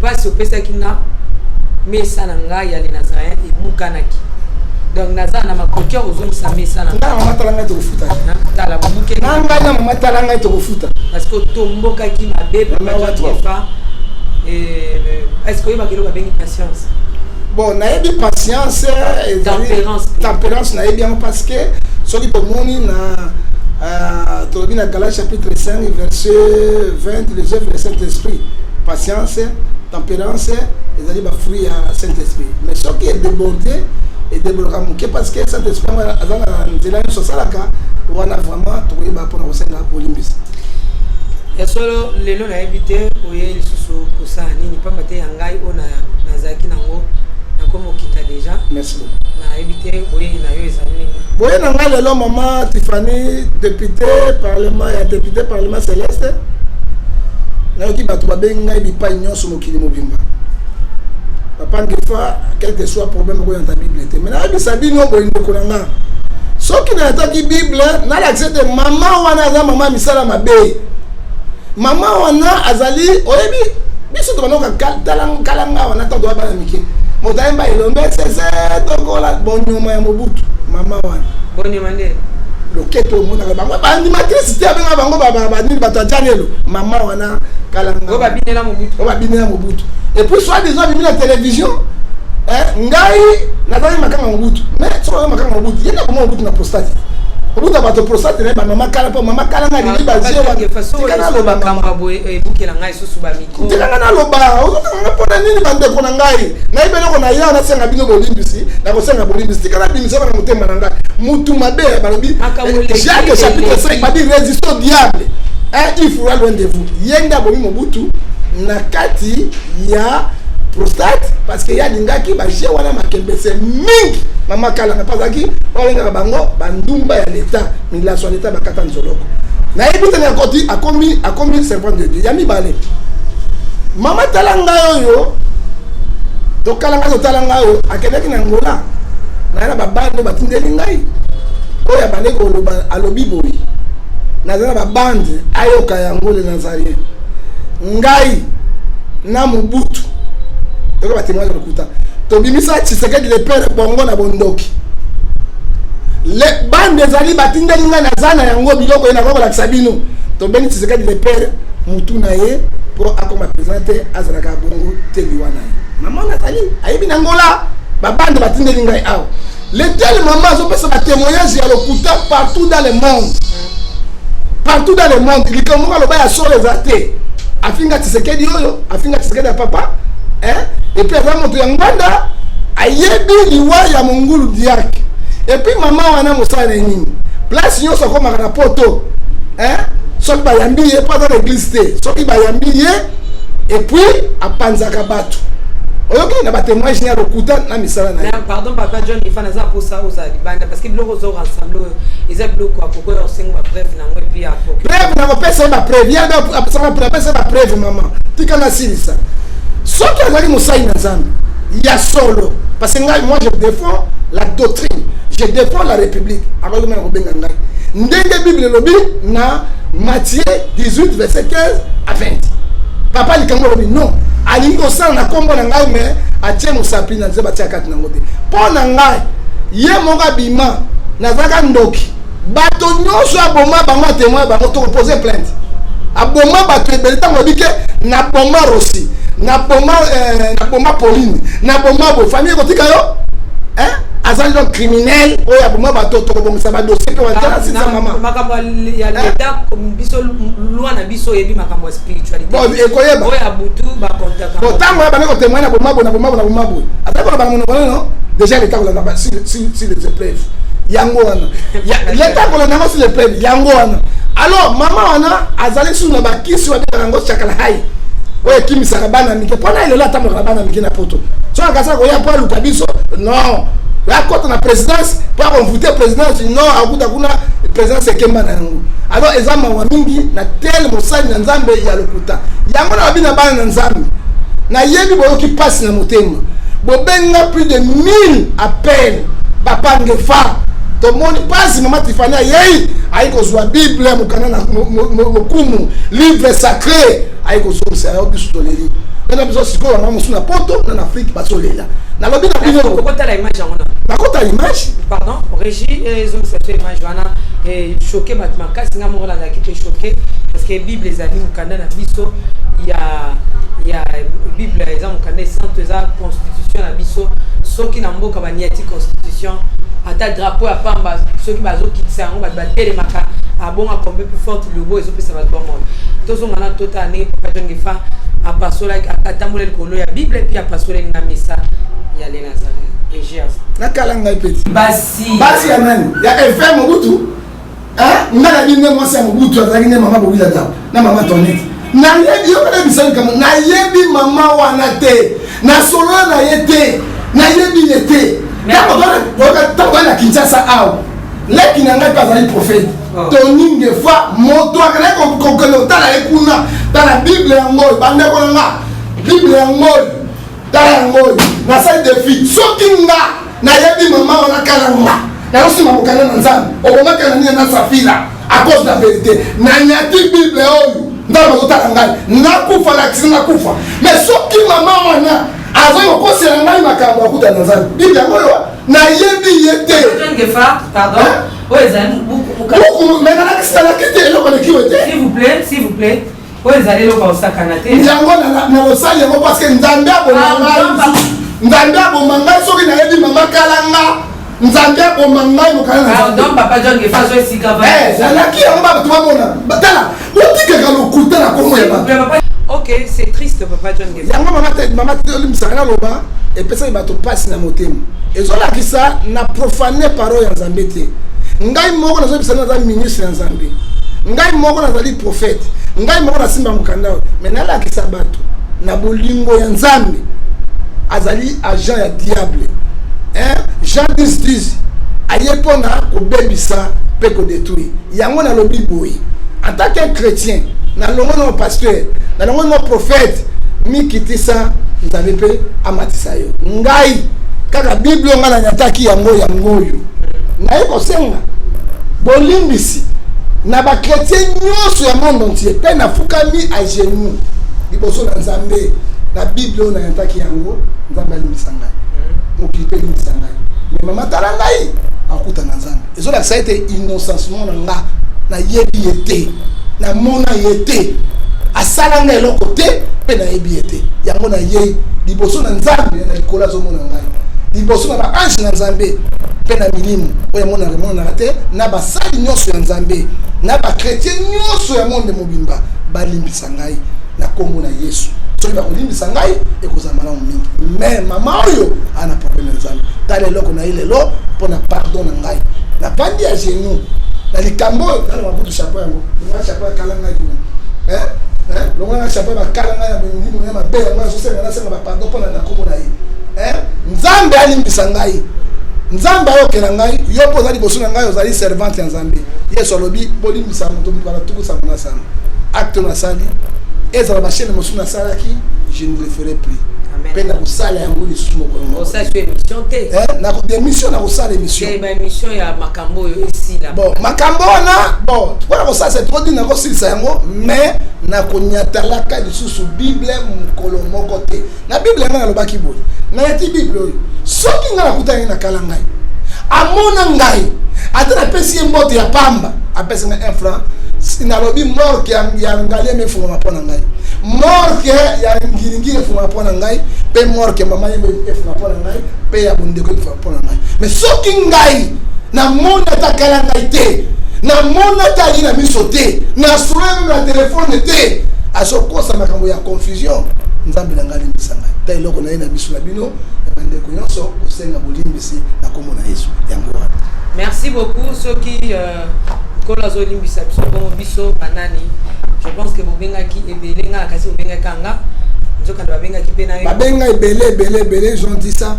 pasi opesaki nga mesa na ngai ya les Nazaréens emukanaki donc naza na makoki ozongisa mesa na ngai mama talanga tokofuta tala buke na ngai na mama talanga tokofuta parce que otombokaki mabe papa Jefa est-ce que oyebaki eloko abengi patience bon nayebi patience tempérance nayebi yango parce que soki tomoni na tolobi na Galates chapitre 5 verset 20 les œuvres du Saint-Esprit patience tempérance ezali ba fruit ya Saint-Esprit mais soki débordé et débloquer moke parce que Saint-Esprit azana nzela nyonso salaka wana vraiment tokoyeba mpona kosenga kolimbisa ya solo lelo nayebi te oye lisusu kosala nini pamba te ya ngai oyo nazalaki nango nakomokita déjà merci beaucoup nayebi te boye na yo ezali nini boye na ngai lelo mama Tiffany député parlement céleste nayoki bato babengi ngai bipai nyonso mokili mobimba papa Ngefa quel que soit problème oyo na Bible te mais nayebisa bino boye ndeko na nga soki nayataki Bible nalakisa te mama wana aza mama misala mabe mama wana azali oyebi biso tobanoka kalanga wana ntango toyabana mike moto ayemba elombe sese tokola bonyoma ya mobutu mama wana bonyoma nde loketo omonaka bango baanimatrice te abenga bango banini bato ajanelo mama wana kalanga oyo babinela mobutu et puis soit disant bimi na télévision ngai nazali makanga mobutu mais soki oyo makanga mobutu yenda koma mobutu na prostate obuta bato prostate na bamama kala mpo mama kala nga lili bazietikanga naloba ozotanga mpona nini bandeko na ngai nayebi eloko na ya nasenga bino bolimbisi nakosenga bolimbisi tikala bimisaka na motema na ngai mutu mabe balobi Jacques chapitre 5 babi résiste au diable il fera loin de vous yenga bomi mobutu na kati ya prostate parce que ya lingaki baje wana makembese mingi mama kala na pazaki olenga bango bandumba ya leta milation leta bakata nzoloko na ebite na koti akomi servant de Dieu ya mibale mama talanga oyo to kalanga to talanga oyo akendaki na ngola na babando batindeli ngai oyo bale ko loba alobi boyi na zana babande ayoka yango le Nazarien ngai na mobutu toko batémoignage lokuta tobimisa Tshisekedi le père bongo na bondoki le bande ezali batindeli ngai na zana yango biloko ena kokolakisa bino tobeni Tshisekedi le père mutu na ye po akoma présenté azalaka bongo teli wana ye mama natali ayebi na ngola babande batindeli ngai awa le tel maman azopesa batémoignage ya lokuta partout dans le monde likambo aloba ya solo eza te afinga Tshisekedi oyo afinga Tshisekedi ya papa et puis aza moto ya nganda ayebi liwa ya mongulu diak et puis mama wana mosala na nini place nyonso akomaka na poto soki bayambi ye po aza na église te soki bayambi ye et puis apanzaka bato oyoki na batémoignage ya lokuta na misala na ye pardon papa John Gefa naza mposa oza libanda parce que biloko ozo ensemble oyo eza biloko akoko ya osenga bapreuve nango et puis preuve na kopesa ye bapreuve yanga apesa bapreuve mama tika na silisa soki azali mosali na nzambe ya solo parce que ngai moi je défends la doctrine je défends la République. Ndenge Bible lobi na Matthieu 18 verset 15 à 20. Papa likango lobi non. Alingi osala na kombo na ngai mais atie mosapi na nzeba tia kati na ngote. Po na ngai ye moka bima nazaka ndoki. Bato nyonso aboma bango témoin bango to poser plainte. Aboma bato ebele tango bike na boma Rossi, na boma Pauline, na boma bo famille kotika yo. Hein? Azali donc criminel o ya boma bato to bongisa ba dossier ko wantana sisa mama. Makambo ya leta biso loi na biso yebi makambo spiritualité. Bon ekoyeba. O ya butu ba contact. Bon tango ya bango témoin na boma bo na boma bo. Atako na bango non? Déjà l'état ko na ba si les épreuves. Yango wana. L'état ko na si les épreuves yango wana. Alors maman wana azali sous na ba kisi wa bango chakala hai. Oye kimi sakabana mike pona ile la tambo kabana mike na poto. So akasa ko ya pa lukabiso. Non. La côte na présidence pas on voter présidence non akuta kuna présidence ekemba na yango. Alors ezama wa mingi na tel mosali na nzambe ya lokuta. Yango na bina bana na nzambe. Na yebi boyo ki passe na motema. Bobenga plus de 1000 appels. Papa ngefa. To moni passe mama Tifania yei aiko zwa Bible mukana na mokumu livre sacré aiko zo sa yo bisoleri. Bana biso siko wana musuna poto na Afrique basolela. Na lobi na bino ko kota la image ngona. Ba kota image. Pardon, régie zo ça fait image wana et choqué batma kasi nga mo la ki choqué parce que Bible ezali mukanda na biso il y a Bible exemple mukanda sainte za constitution na biso soki na mboka baniati constitution ata drapeau ya pamba soki bazo kitisa yango batele maka abonga kombe plus forte lobo ezopesa bato bango tozonga na tota ne papa jongefa apasola atambola likolo ya Bible puis apasola na misa ya les Nazareth regias na kalanga ipeti basi ya nani ya FM Mobutu ngala bine mwasa Mobutu azali ne mama bobila da na mama Tonette na yebi yo na bisani kama na yebi mama wana te na solo na yete na yebi yete Tango na Kinshasa ao leki na ngai pazali prophète toninge fois moto akana kokolo tala ekuna tala Bible yango banda ko nga Bible yango tala yango na sai défi soki nga na yebi mama wana kala nga na osima mokana na nzambe oboma kana ni na safila à cause de la vérité na nyati Bible oyo ndaba ko tala ngai nakufa la kisina kufa mais soki mama wana azo ko sela ngai makambo akuta na nzambe Bible yango na yebi yete Jongefa pardon oezali beaucoup mais na kisala kete eloko le kiwete s'il vous plaît oezali eloko osakana te yango na losali yango parce que nzambe aboma ngai soki na yebi mama kalanga nzambe aboma ngai mokala na pardon papa Jongefa zo esika va zalaki yango bato bamona tala otikaka lokuta na komo ya bato. Ok, c'est triste papa Jongefa yango mama olimisaka na loba epesaki bato pasi na motema ezolakisa na profane parole ya nzambe te ngai moko nazobisa naza ministre ya nzambe ngai moko nazali prophète ngai moko nasimba mokanda mais nalakisa bato na bolingo ya nzambe azali agent ya diable Jean 10 aye mpona kobebisa mpe kodétruire yango nalobi boye en tant que chrétien nalongo na pasteur nalongo na prophète mikitisa nzambe mpe amatisa yo ngai kaka Bible nga na nyataki yango oyo naye kosenga bolimbisi na ba chrétien nyonso ya monde entier pe na fukami a genoux liboso na nzambe na Bible na nyataki yango nzambe alimbisa ngai mokili mpe alimbisa ngai mais mama tala ngai akuta na nzambe ezolakisa ete innocencement na nga na yebi ete na mona yete asala ngai eloko te mpe na yebi ete yango na ye liboso na nzambe na likolo azomona ngai liboso na baange na nzambe mpe na milimo oyo monaka te na basali nyonso ya nzambe na bakretien nyonso ya monde mobimba balimbisa ngai na kombo na Yesu soki bakolimbisa ngai ekozala malamu mingi mais mama oyo ana problème ya nzambe tala eloko na ye lelo mpo na pardon na ngai na bandi ya genou na likambo oyo tala mabutu chapeau yango longa chapeau akala ngai kuna longa chapeau bakala ngai ya milimo ya mabe yango azosenga nasenga bapardon mpo na kombo na ye nzambe alimbisa ngai nzambe ayokela ngai yo mpo ozali liboso na ngai ozali servante ya nzambe Yesu alobi bolimbisa moto bala tukusa monasana acte nasali ezala bachaine mosusu nasalaki je ne le ferai plus Pe na kusala yango lisusu mokolo. Ça c'est émission té. Na émission na kusala émission. C'est émission ya makambo ici là. Bon, makambo na bon, voilà ça c'est trop dit na ko silisa yango mais na konyatala ka lisusu Bible mokolo moko te. Na Bible na lobaki boy. Na yati Bible oyo. Soki nga na kutana na kala ngai. Amona ngai. Ata na pesi mbote ya pamba. Apesi nga 1 franc. Na lobi morke ya ngali me fuma mapona ngai. Morke ya ngiringire fuma mapona ngai. Pe morke mama yembe fuma mapona ngai. Pe ya bundeko fuma mapona ngai. Mais soki ngai na mona ta kala ngai te. Na mona ta lina miso te. Na sourire na téléphone te. Asoko sa makambo ya confusion. Nzambe na ngali misanga. Ta iloko na ina biso na bino. Bande ko nyonso osenga bolimbisi na komona Yesu yango wana. Merci beaucoup ceux qui kolazo limbisa biso bon biso banani. Je pense que bobenga ki ebelenga kasi bobenga kanga. Nzoka ndo babenga ki pena yo. Babenga ebele j'ont dit ça.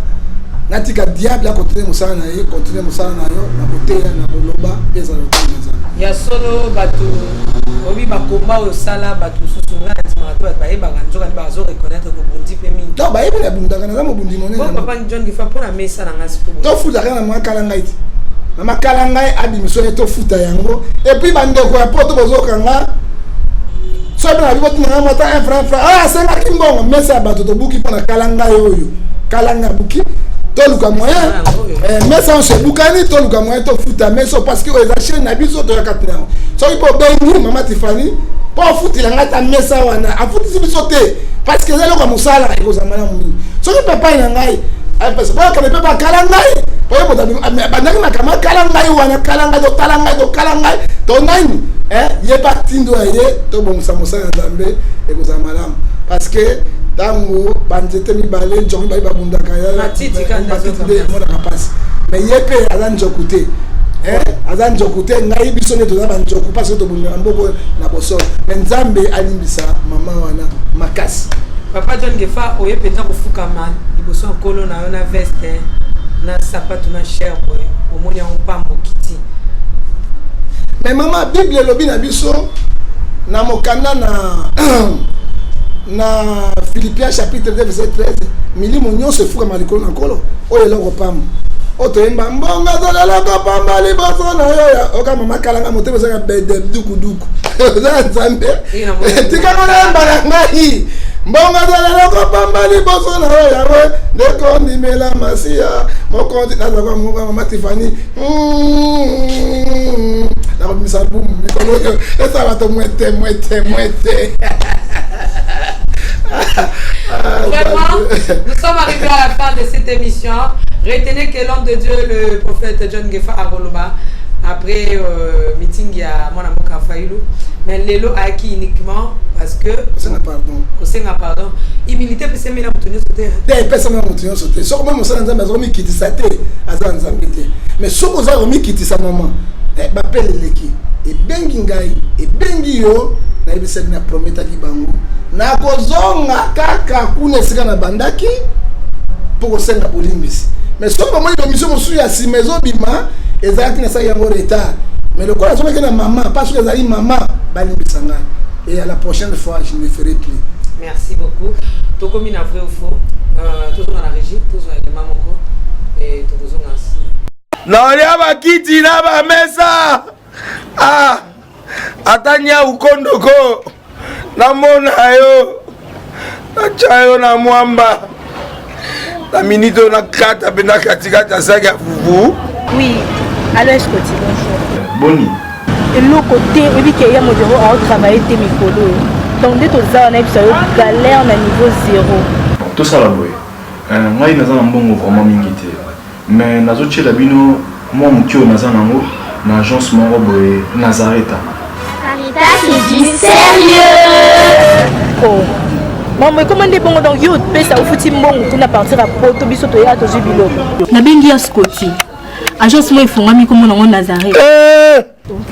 Natika diable a continuer musala na yo, continuer musala na yo, na koteya na boloba pesa lokoza. Ya solo batu obi bakomba o sala batu susunga na timato ba yeba nzoka ba zo reconnaître ko bundi pe mingi. Non ba yeba na bundaka na mo bundi monene. Bon papa John Gifa pour la mesa na ngasi ko. To futa kana mwa kala ngai. Mama kala ngai abimiso to futa yango et puis bandeko ya poto bozo kanga. So bana bibo tina mata 1 franc. Ah senga kimbongo mesa bato to buki pona kala ngai oyo. Kala nga buki toluka moyen mais ça on se bukani toluka moyen to futa mais so parce que les achètes na biso to yakatna so ipo bengi mama Tiffany po futila ngata mesa wana afuti biso te parce que zalo ka musala ekozamana mingi so ki papa na ngai parce que ka pepa kala ngai po yebo bandaki na kama kala ngai wana kala ngai to kala ngai to nani ye partindo ye to bonsa musala nzambe ekozamana parce que dango banzete mibale njoki bayi babundaka ya matiti kanda zo mona kapasi mais yepe ala njokute aza njokute ngai biso ne toza banjoku parce que tobundaka mboko na boso mais nzambe alimbisa mama wana makasi. Papa John Gefa oye penza kofukama liboso nkolo na yo na veste na sapato na cher boye omoni yango pambo kiti. Mais mama Bible lobi na biso na mokanda na Philippiens chapitre 2 verset 13 milimo nyonso efuka malikolo na nkolo oyo eloko pamba otoyemba mbonga zaleloko pamba liboso na yo oka mama kalanga motema ezaka bede dukuduku oza nzambe tikanga nayemba na ngai mbonga zaleloko pamba liboso na yo yawe ndeko ndimela masiya mokonzi nazaka moka mama Tiffany nakobimisa bumu mikolo oyo esa bato mwete Vraiment, nous sommes arrivés à la fin de cette émission. Retenez que l'homme de Dieu, le prophète John Gefa Aroloba, après meeting à mon amour Kafaïlou, mais l'élo a acquis uniquement parce que pardon. Humilité peut s'aimer la montagne sauter. Des personnes la montagne sauter. Sauf même ça dans maison mi quitte sa tête, azan zambité. Mais sauf aux autres mi quitte sa maman. M'appelle l'équipe. Et bengi ngai, et bengi yo, na ibisa na prometa ki bango. Na kozonga kaka kuna sika na bandaki pour kosenga bolimbisi. Mais so maman yo mission mosu ya si maison bima ezaki na sa yango retard. Mais le quoi so na maman parce que ezali maman balimbisa nga. Et à la prochaine fois je ne ferai plus. Merci beaucoup. Tokomi na vrai ou faux. Toujours dans la régie, toujours avec maman ko et toujours ainsi. Non, il y a bakiti na ba mesa. Ah! Atanya ukondoko. Namona yo. Achayo na mwamba. La minute on a 4 bena katikata saga fufu. Oui, alors je continue. Boni. Et l'autre côté, il dit qu'il y a mon bureau à travailler tes micros. Donc dès que tu as un galère na niveau 0. Tout ça là boy. Moi il n'a pas bon vraiment mingité. Mais nazo tchela bino moi mutio naza nango na agence moro boy Nazareta. C'est du sérieux. Oh. Maman, comment on dit bon donc yo pesa au futi mbongo pour na partir à Poto biso to ya to jibilo. Na bengi ya Scotty. Agence moi ifonga mi comme on Nazareth.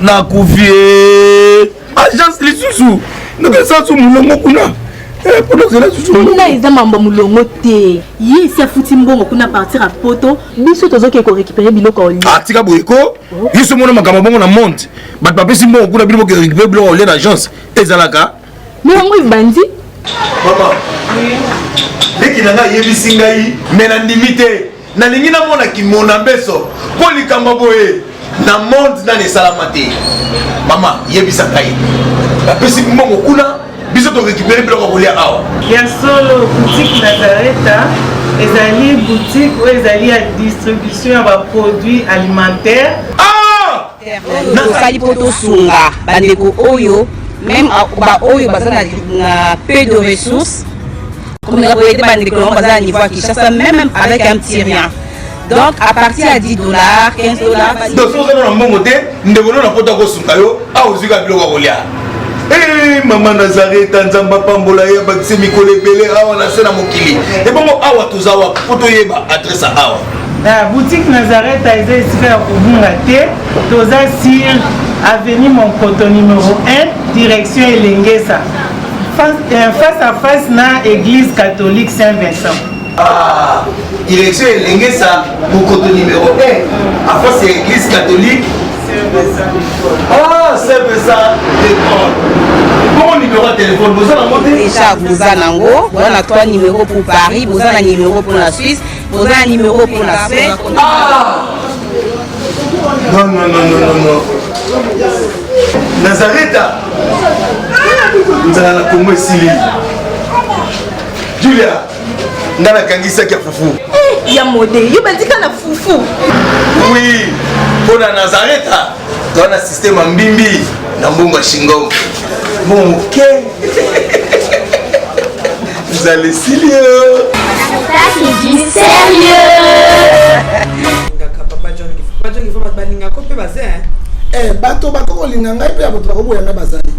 Na kuvie. Agence lisusu. Na pesa su mulongo kuna. Pour cela susu. Na eza mambo mulongo te. Yi si afuti mbongo kuna partir à Poto biso to zoke ko récupérer biloko oli. Atika boyeko. Yiso mona makamba bongo na monte. Bat papesi mbongo kuna biloko récupérer biloko oli na agence. Ezalaka. Mais on bandi. Papa. Dès qu'il a yebisi ngai mais na ndimité na lingi na mona ki mona beso ko likamba boye na monde na ne salamate mama yebisa ngai apesi mbongo kuna biso to récupérer biloko kolia awa ya solo boutique Nazareta ezali boutique où ezali ya distribution ya ba produits alimentaires nakosali po tosunga bandeko oyo même baoyo baza na peu de ressources comme nous avons été bandeko on baza na niveau à Kinshasa même avec un petit rien donc à partir à $10 $15 donc so na mbongo te ndeko na poto kosunga yo awuzika biloko kolia Maman Nazareta nzamba pambola ya bakise mikolo ebele awa na se na mokili ebongo awa tozawa poto yeba adresse awa la boutique Nazareta est ici à Kubunga T, Toza Sir, avenue Monkoto numéro 1, direction Elengesa. Face à face na église catholique Saint-Vincent. Ah, direction Elengesa, Monkoto numéro 1, à face à l'église catholique Saint-Vincent. Ah, Saint-Vincent, bon numéro de téléphone, vous avez monté déjà, vous avez un 3 numéros pour Paris, vous avez un numéro pour la Suisse, vous avez un numéro pour la Suède. Ah non, non, non, non, non, non. Nazareta nous allons la Congo ici. Julia, nous allons la Kangisa qui a foufou. Il y a modèle, il y a un foufou. Oui, pour la Nazareta, dans un système en bimbi, dans Mbongo Shingo. Bon, ok. Vous allez sérieux. Ça, c'est du sérieux. Papa John, il faut pas balinga ko pe bazé hein. Bato bako linga pe abato bako boya bazali.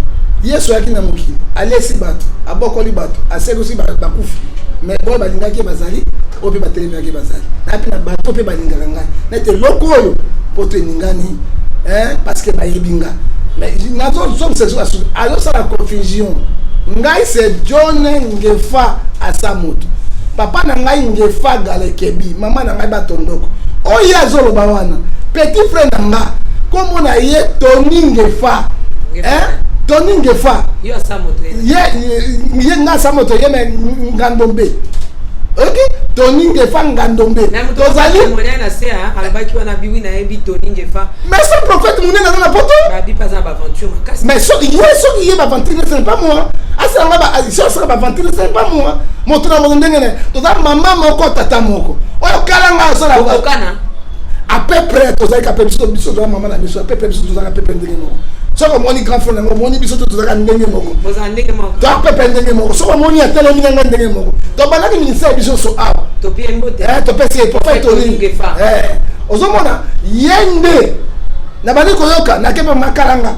Yesu yaki na mokili. Alesi bato, abokoli bato, asekosi bakufi. Mais boy balinga ki bazali, o pe batelemi ki bazali. Na pe na bato pe balinga ngai. Na te loko oyo poto ningani parce que bayebinga. Mais nazo sommes ces jours alors ça la confusion. Ngai c'est John Ngefa Asamoto. Papa na ngai Ngefa Galekebi, maman na ngai Batondoko. Oya zolo bawana. Petit frère nanga, comme on a yé Tony Ngefa. Tony Ngefa. Yo Asamoto. Yé nga Asamoto yé mais Ngandombe. OK? Tony Ngefa Ngandombe. Tozali mona na se hein, albaki wana biwi na ebi Tony Ngefa. Mais ce prophète mona na poto? Ba bi pas en aventure makasi. Mais so yé aventure c'est pas moi. Asa nga ba so sera aventure c'est pas moi. Moto na moto ndengene. Toza maman moko tata moko. Oyo kala nga so la okana. À peu près toza ka pebiso biso do maman na biso à peu près biso toza ka peu ndenge moko. So ko moni grand frère ngo moni biso toza ka ndenge moko. Toza ndenge moko. To a peu près ndenge moko. So ko moni atelo mi nga ndenge moko. To bana ki ministère biso so awa. To bien mbote. To pesi to fa Tony. Ozomona yende na bani koyoka na kepa makalanga.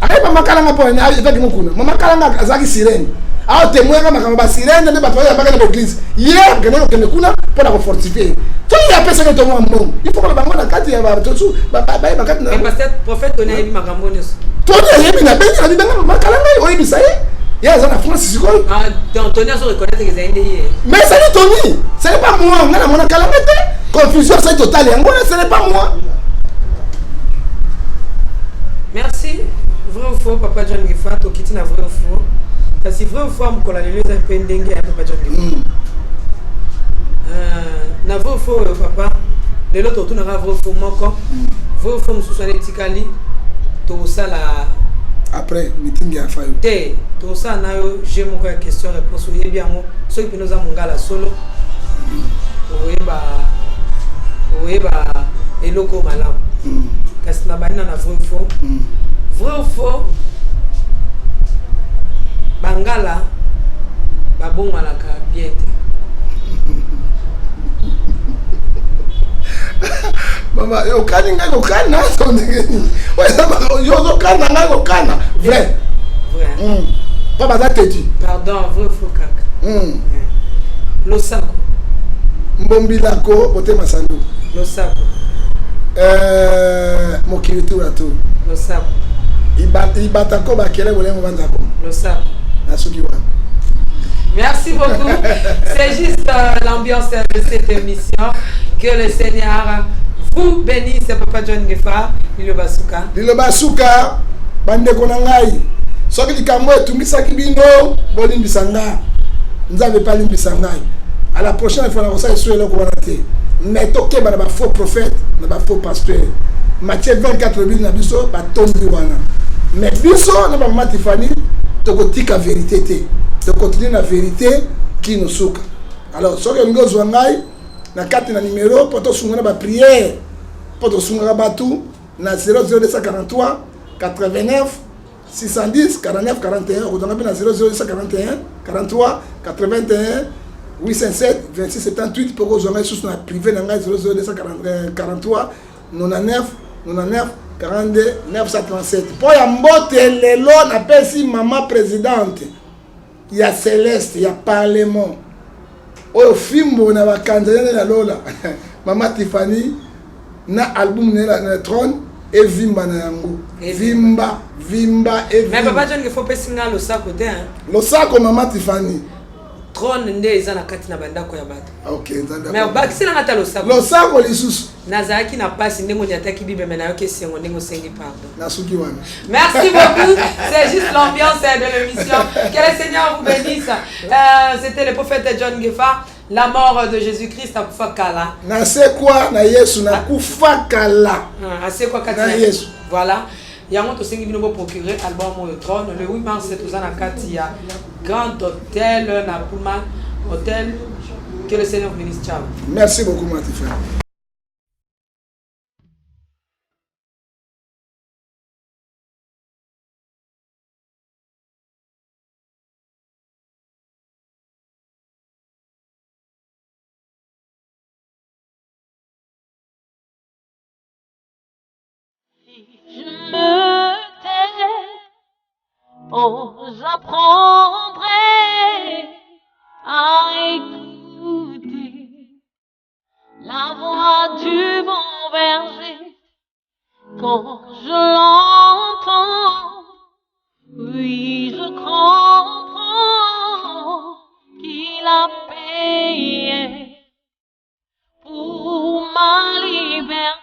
Akepa makalanga po na avec mokuna. Mama kalanga azaki sirène. Ah témoin kama kama ba sirène ne ba to ya bakana l'église. Hier gana ko mekuna pour la fortifier. To ya pesa que to mo mbongo. Il faut que ba ngona kati ya ba to su ba kati na. Mais parce que prophète on a yebi makambo neso. To ya yebi na benga na benga makalanga oyebi ça y ya za na France siko. Ah Tony a se reconnaître que c'est inde. Mais c'est Tony. Ce n'est pas moi. Ngana mona kalanga te. Confusion c'est totale. Ngona ce n'est pas moi. Merci. Vrai ou faux, Papa John Ngefa, to kiti na vrai ou faux. Parce que vrai ou faux, mkola lelo za pendenge ya Papa John Ngefa. Na vrai ou faux, papa. Lelo to tu na vrai ou faux moko. Vrai ou faux msusane tikali. To sala après meeting ya fayo. Te, to sa na yo j'ai mon question réponse ou yebi yango. So ki penoza mongala solo. Oyeba eloko malamu. Kasi na banina na vrai ou faux. Vrai ou faux? Bangala babongalaka bien te. Mama yo kaninga yo kana so ndengeni. Yo zo kana nga yo kana. Vrai. Vrai. Papa ça te dit. Pardon, vrai ou faux kaka. Losako. Mbombilako bote masando. Losako. Mokiritu rato. Losako. Ibatako bakele bolengo banzako. Losako. Nasuki wana. Merci beaucoup. C'est juste l'ambiance de cette émission. Que le Seigneur vous bénisse, Papa John Ngefa. Lilo Basuka. Lilo Basuka. Bande konangai. Soki likambo etumisaki bino bolimbisanga. nzambe epalimbisa ngai. À la prochaine fois na kosala esu eloko wana te. Mais tokeba na bafaux prophète na bafaux pasteur. Matthieu 24 bili na biso batombi wana. Mais biso na bamama Tiffany tokotika vérité te. Tokontinue na vérité qui nous souka. Alors soki olingi ozwa ngai na kati na numéro po tosunga na baprière po tosungaka batu na 00243 89 610 49 41 okozanga mpe na 00241 43 81 807 26 78 mpo kozwanga lisusu na privé na ngai 00243 99 99 42 937 mpo ya mbote lelo napesi mama présidente ya Céleste ya Parlement oyo fimbo na bakanzane na lola mama Tiffany na album na trône et vimba na yango vimba et mais papa John il faut pas singa lo sako te hein lo sako mama Tiffany trône nde eza na kati na bandako ya bato okay nzanda mais bakisi na ngata lo sako lisusu nazaki na pasi ndengo nyataki bibe mais na yoke sengo ndengo sengi pardon na suki wana merci beaucoup c'est juste l'ambiance de l'émission que le Seigneur vous bénisse c'était le prophète John Gefa. La mort de Jésus-Christ à Kufakala. Na c'est quoi na Yesu na Kufakala. Ah c'est quoi kati na Yesu. Voilà. Yango to sengi bino procurer album au trône le 8 mars c'est tous en kati ya Grand Hôtel na Pullman Hôtel. Que le Seigneur bénisse. Ciao. Merci beaucoup Matifan. Je me tais, oh, j'apprendrai à écouter la voix du bon berger quand je l'entends. Oui, je comprends qu'il a payé pour ma liberté.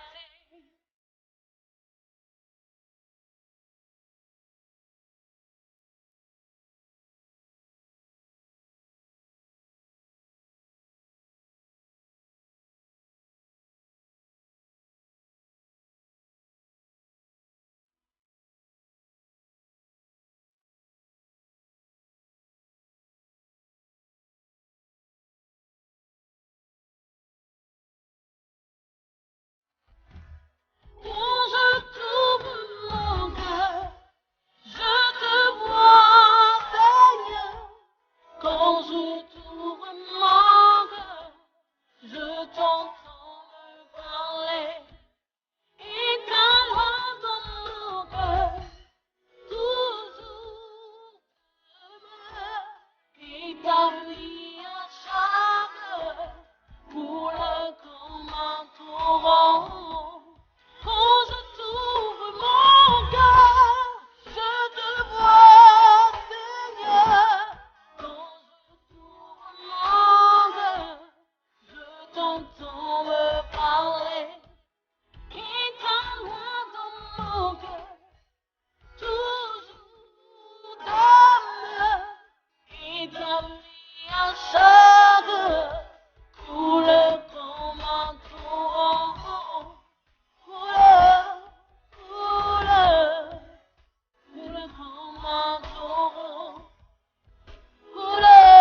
Couleur,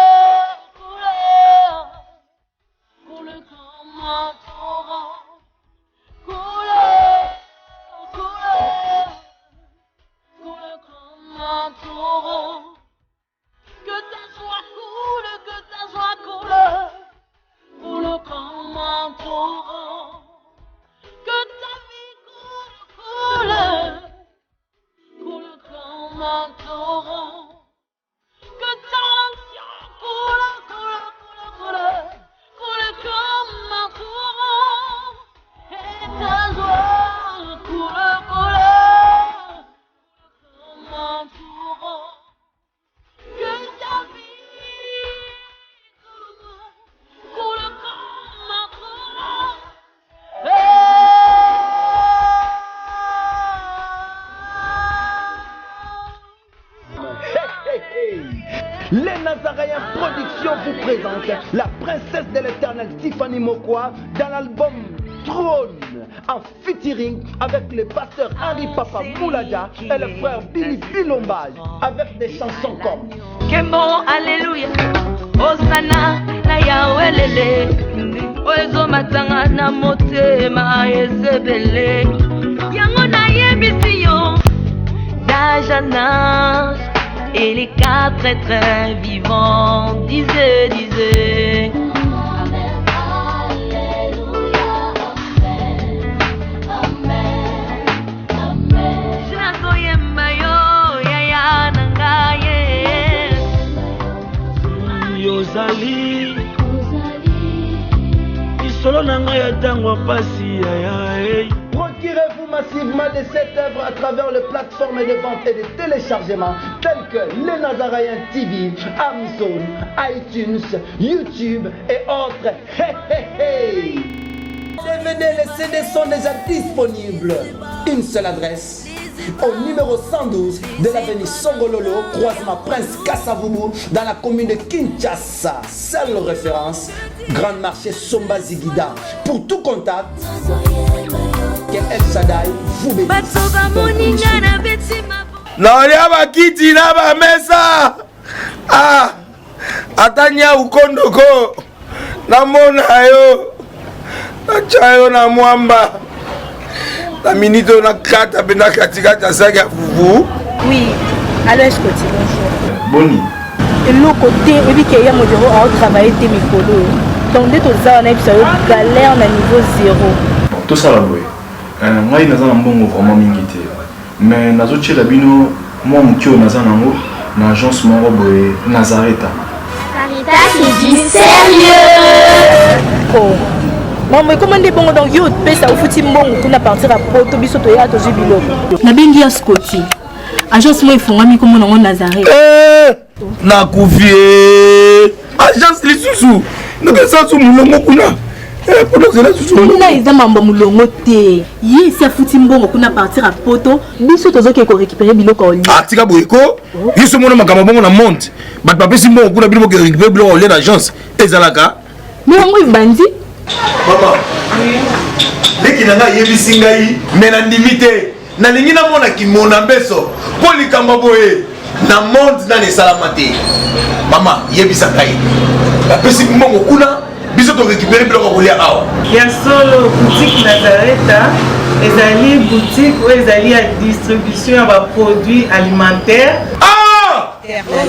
couleur, couleur, vous présente la princesse de l'éternel Tiffany Mokwa dans l'album Trône, en featuring avec le pasteur Henri Papa Moulaja et le frère Billy Bilombage, avec des chansons comme Kemo, Alléluia, Osana, na Yahweh, Oezo Matanga, na Motema, Ezebele, Yango na Yebisiyo, Dajana, et les 4 êtres vivants, disait. Yozali Isolo nanga ya tango pasi ya. Procurez-vous massivement de cette œuvre à travers les plateformes de vente et de téléchargement telles que Les Nazaréens TV, Amazon, iTunes, YouTube et autres. DVD, les CD sont déjà disponibles. Une seule adresse. Au numéro 112 de l'avenue Songololo, croisement Prince Kassavubu, dans la commune de Kinshasa. Seule référence, Grand Marché Somba Zigida. Pour tout contact, que El Shaddai vous bénisse. Naolia bakiti na ba mesa. Ah, atanya ukondoko. Namona yo. Nachayo na mwamba. La minute on a 4 bena katikata saga fufu. Oui, alors je continue. Boni. Et l'autre côté, et puis qu'il y a mon bureau à travailler tes micros. Donc dès que ça on a eu galère na niveau 0. Bon, tout ça là boy. Ngai naza na mbongo vraiment mingi te. Mais nazo tshela bino moi mukio naza nango na agence moko boy Nazareta. Caritas, c'est du sérieux. Oh. Maman, comment on dit bon donc yo pesa au fouti mbongo kuna partir à poto biso to ya to jibilo. Na bengi ya Scotty. Agence moi ifonga mi comme on Nazareth. Na kufie. Agence lisusu. Na pesa su mulongo kuna. Pour cela susu. Na eza mambo mulongo te. Yi si fouti mbongo kuna partir à poto biso to zoke ko récupérer biloko oli. Atika boyeko. Yiso mona makamba bongo na monte. Bat papesi mbongo kuna biloko récupérer biloko oli l'agence. Ezalaka. Mais on bandi. Papa, dès qu'il a yebisi ngai mais na limité na lingi na mona ki mona beso ko likamba boye na monde na ne salamate mama yebisa ngai la pesi mbongo kuna biso to récupérer biloko kolia awa ya solo boutique Nazareta ezali boutique où ezali à distribution ya ba produits alimentaires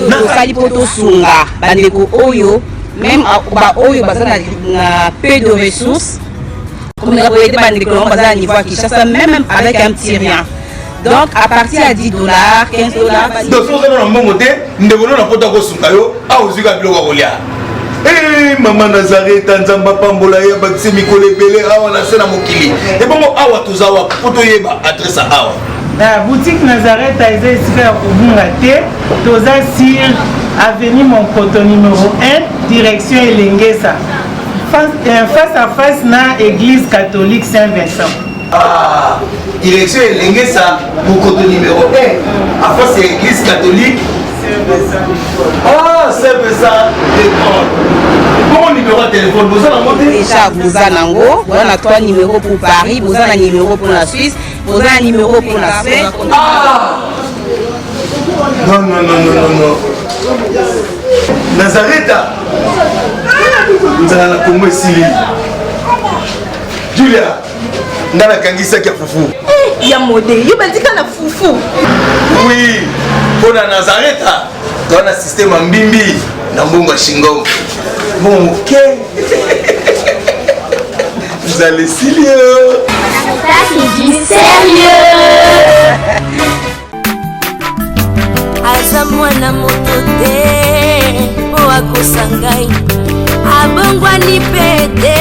na sali poto sunga bandeko oyo même ba oyo bazana na peu de ressources comme la boyede bandeko bazana niveau à Kinshasa même avec un petit rien. Donc à partir à $10, $15 donc so na mbongo te ndeko na poto ko sunga yo a ozika biloko kolia mama Nazareta nzamba pambola ya bakisi mikolo ebele awa na sena mokili et bongo awa tozawa poto yeba adresse awa la boutique Nazareta est ici à Kubunga T, Toza Sir, avenue Monkoto numéro 1, direction Elengesa. Face à face na église catholique Saint-Vincent. Ah, direction Elengesa, Monkoto numéro 1, à face à l'église catholique Saint-Vincent. Ah, Saint-Vincent, bon numéro de téléphone, vous en avez déjà vous en avez, vous avez 3 numéros pour Paris, vous avez un numéro pour la Suisse, vous avez un numéro pour la Suède. Ah! Non. Nazareta. Nous allons la Congo ici. Julia, nous allons kangisa kia fufu. Il y a modé, il m'a dit qu'il y a fufu. Oui, pour la Nazareta, tu as un système en bimbi, dans Bongo Shingo. Bon, ok. Vous allez sérieux. Caritas, c'est du sérieux. Aza mwana moto te po akosa ngai abongwani pete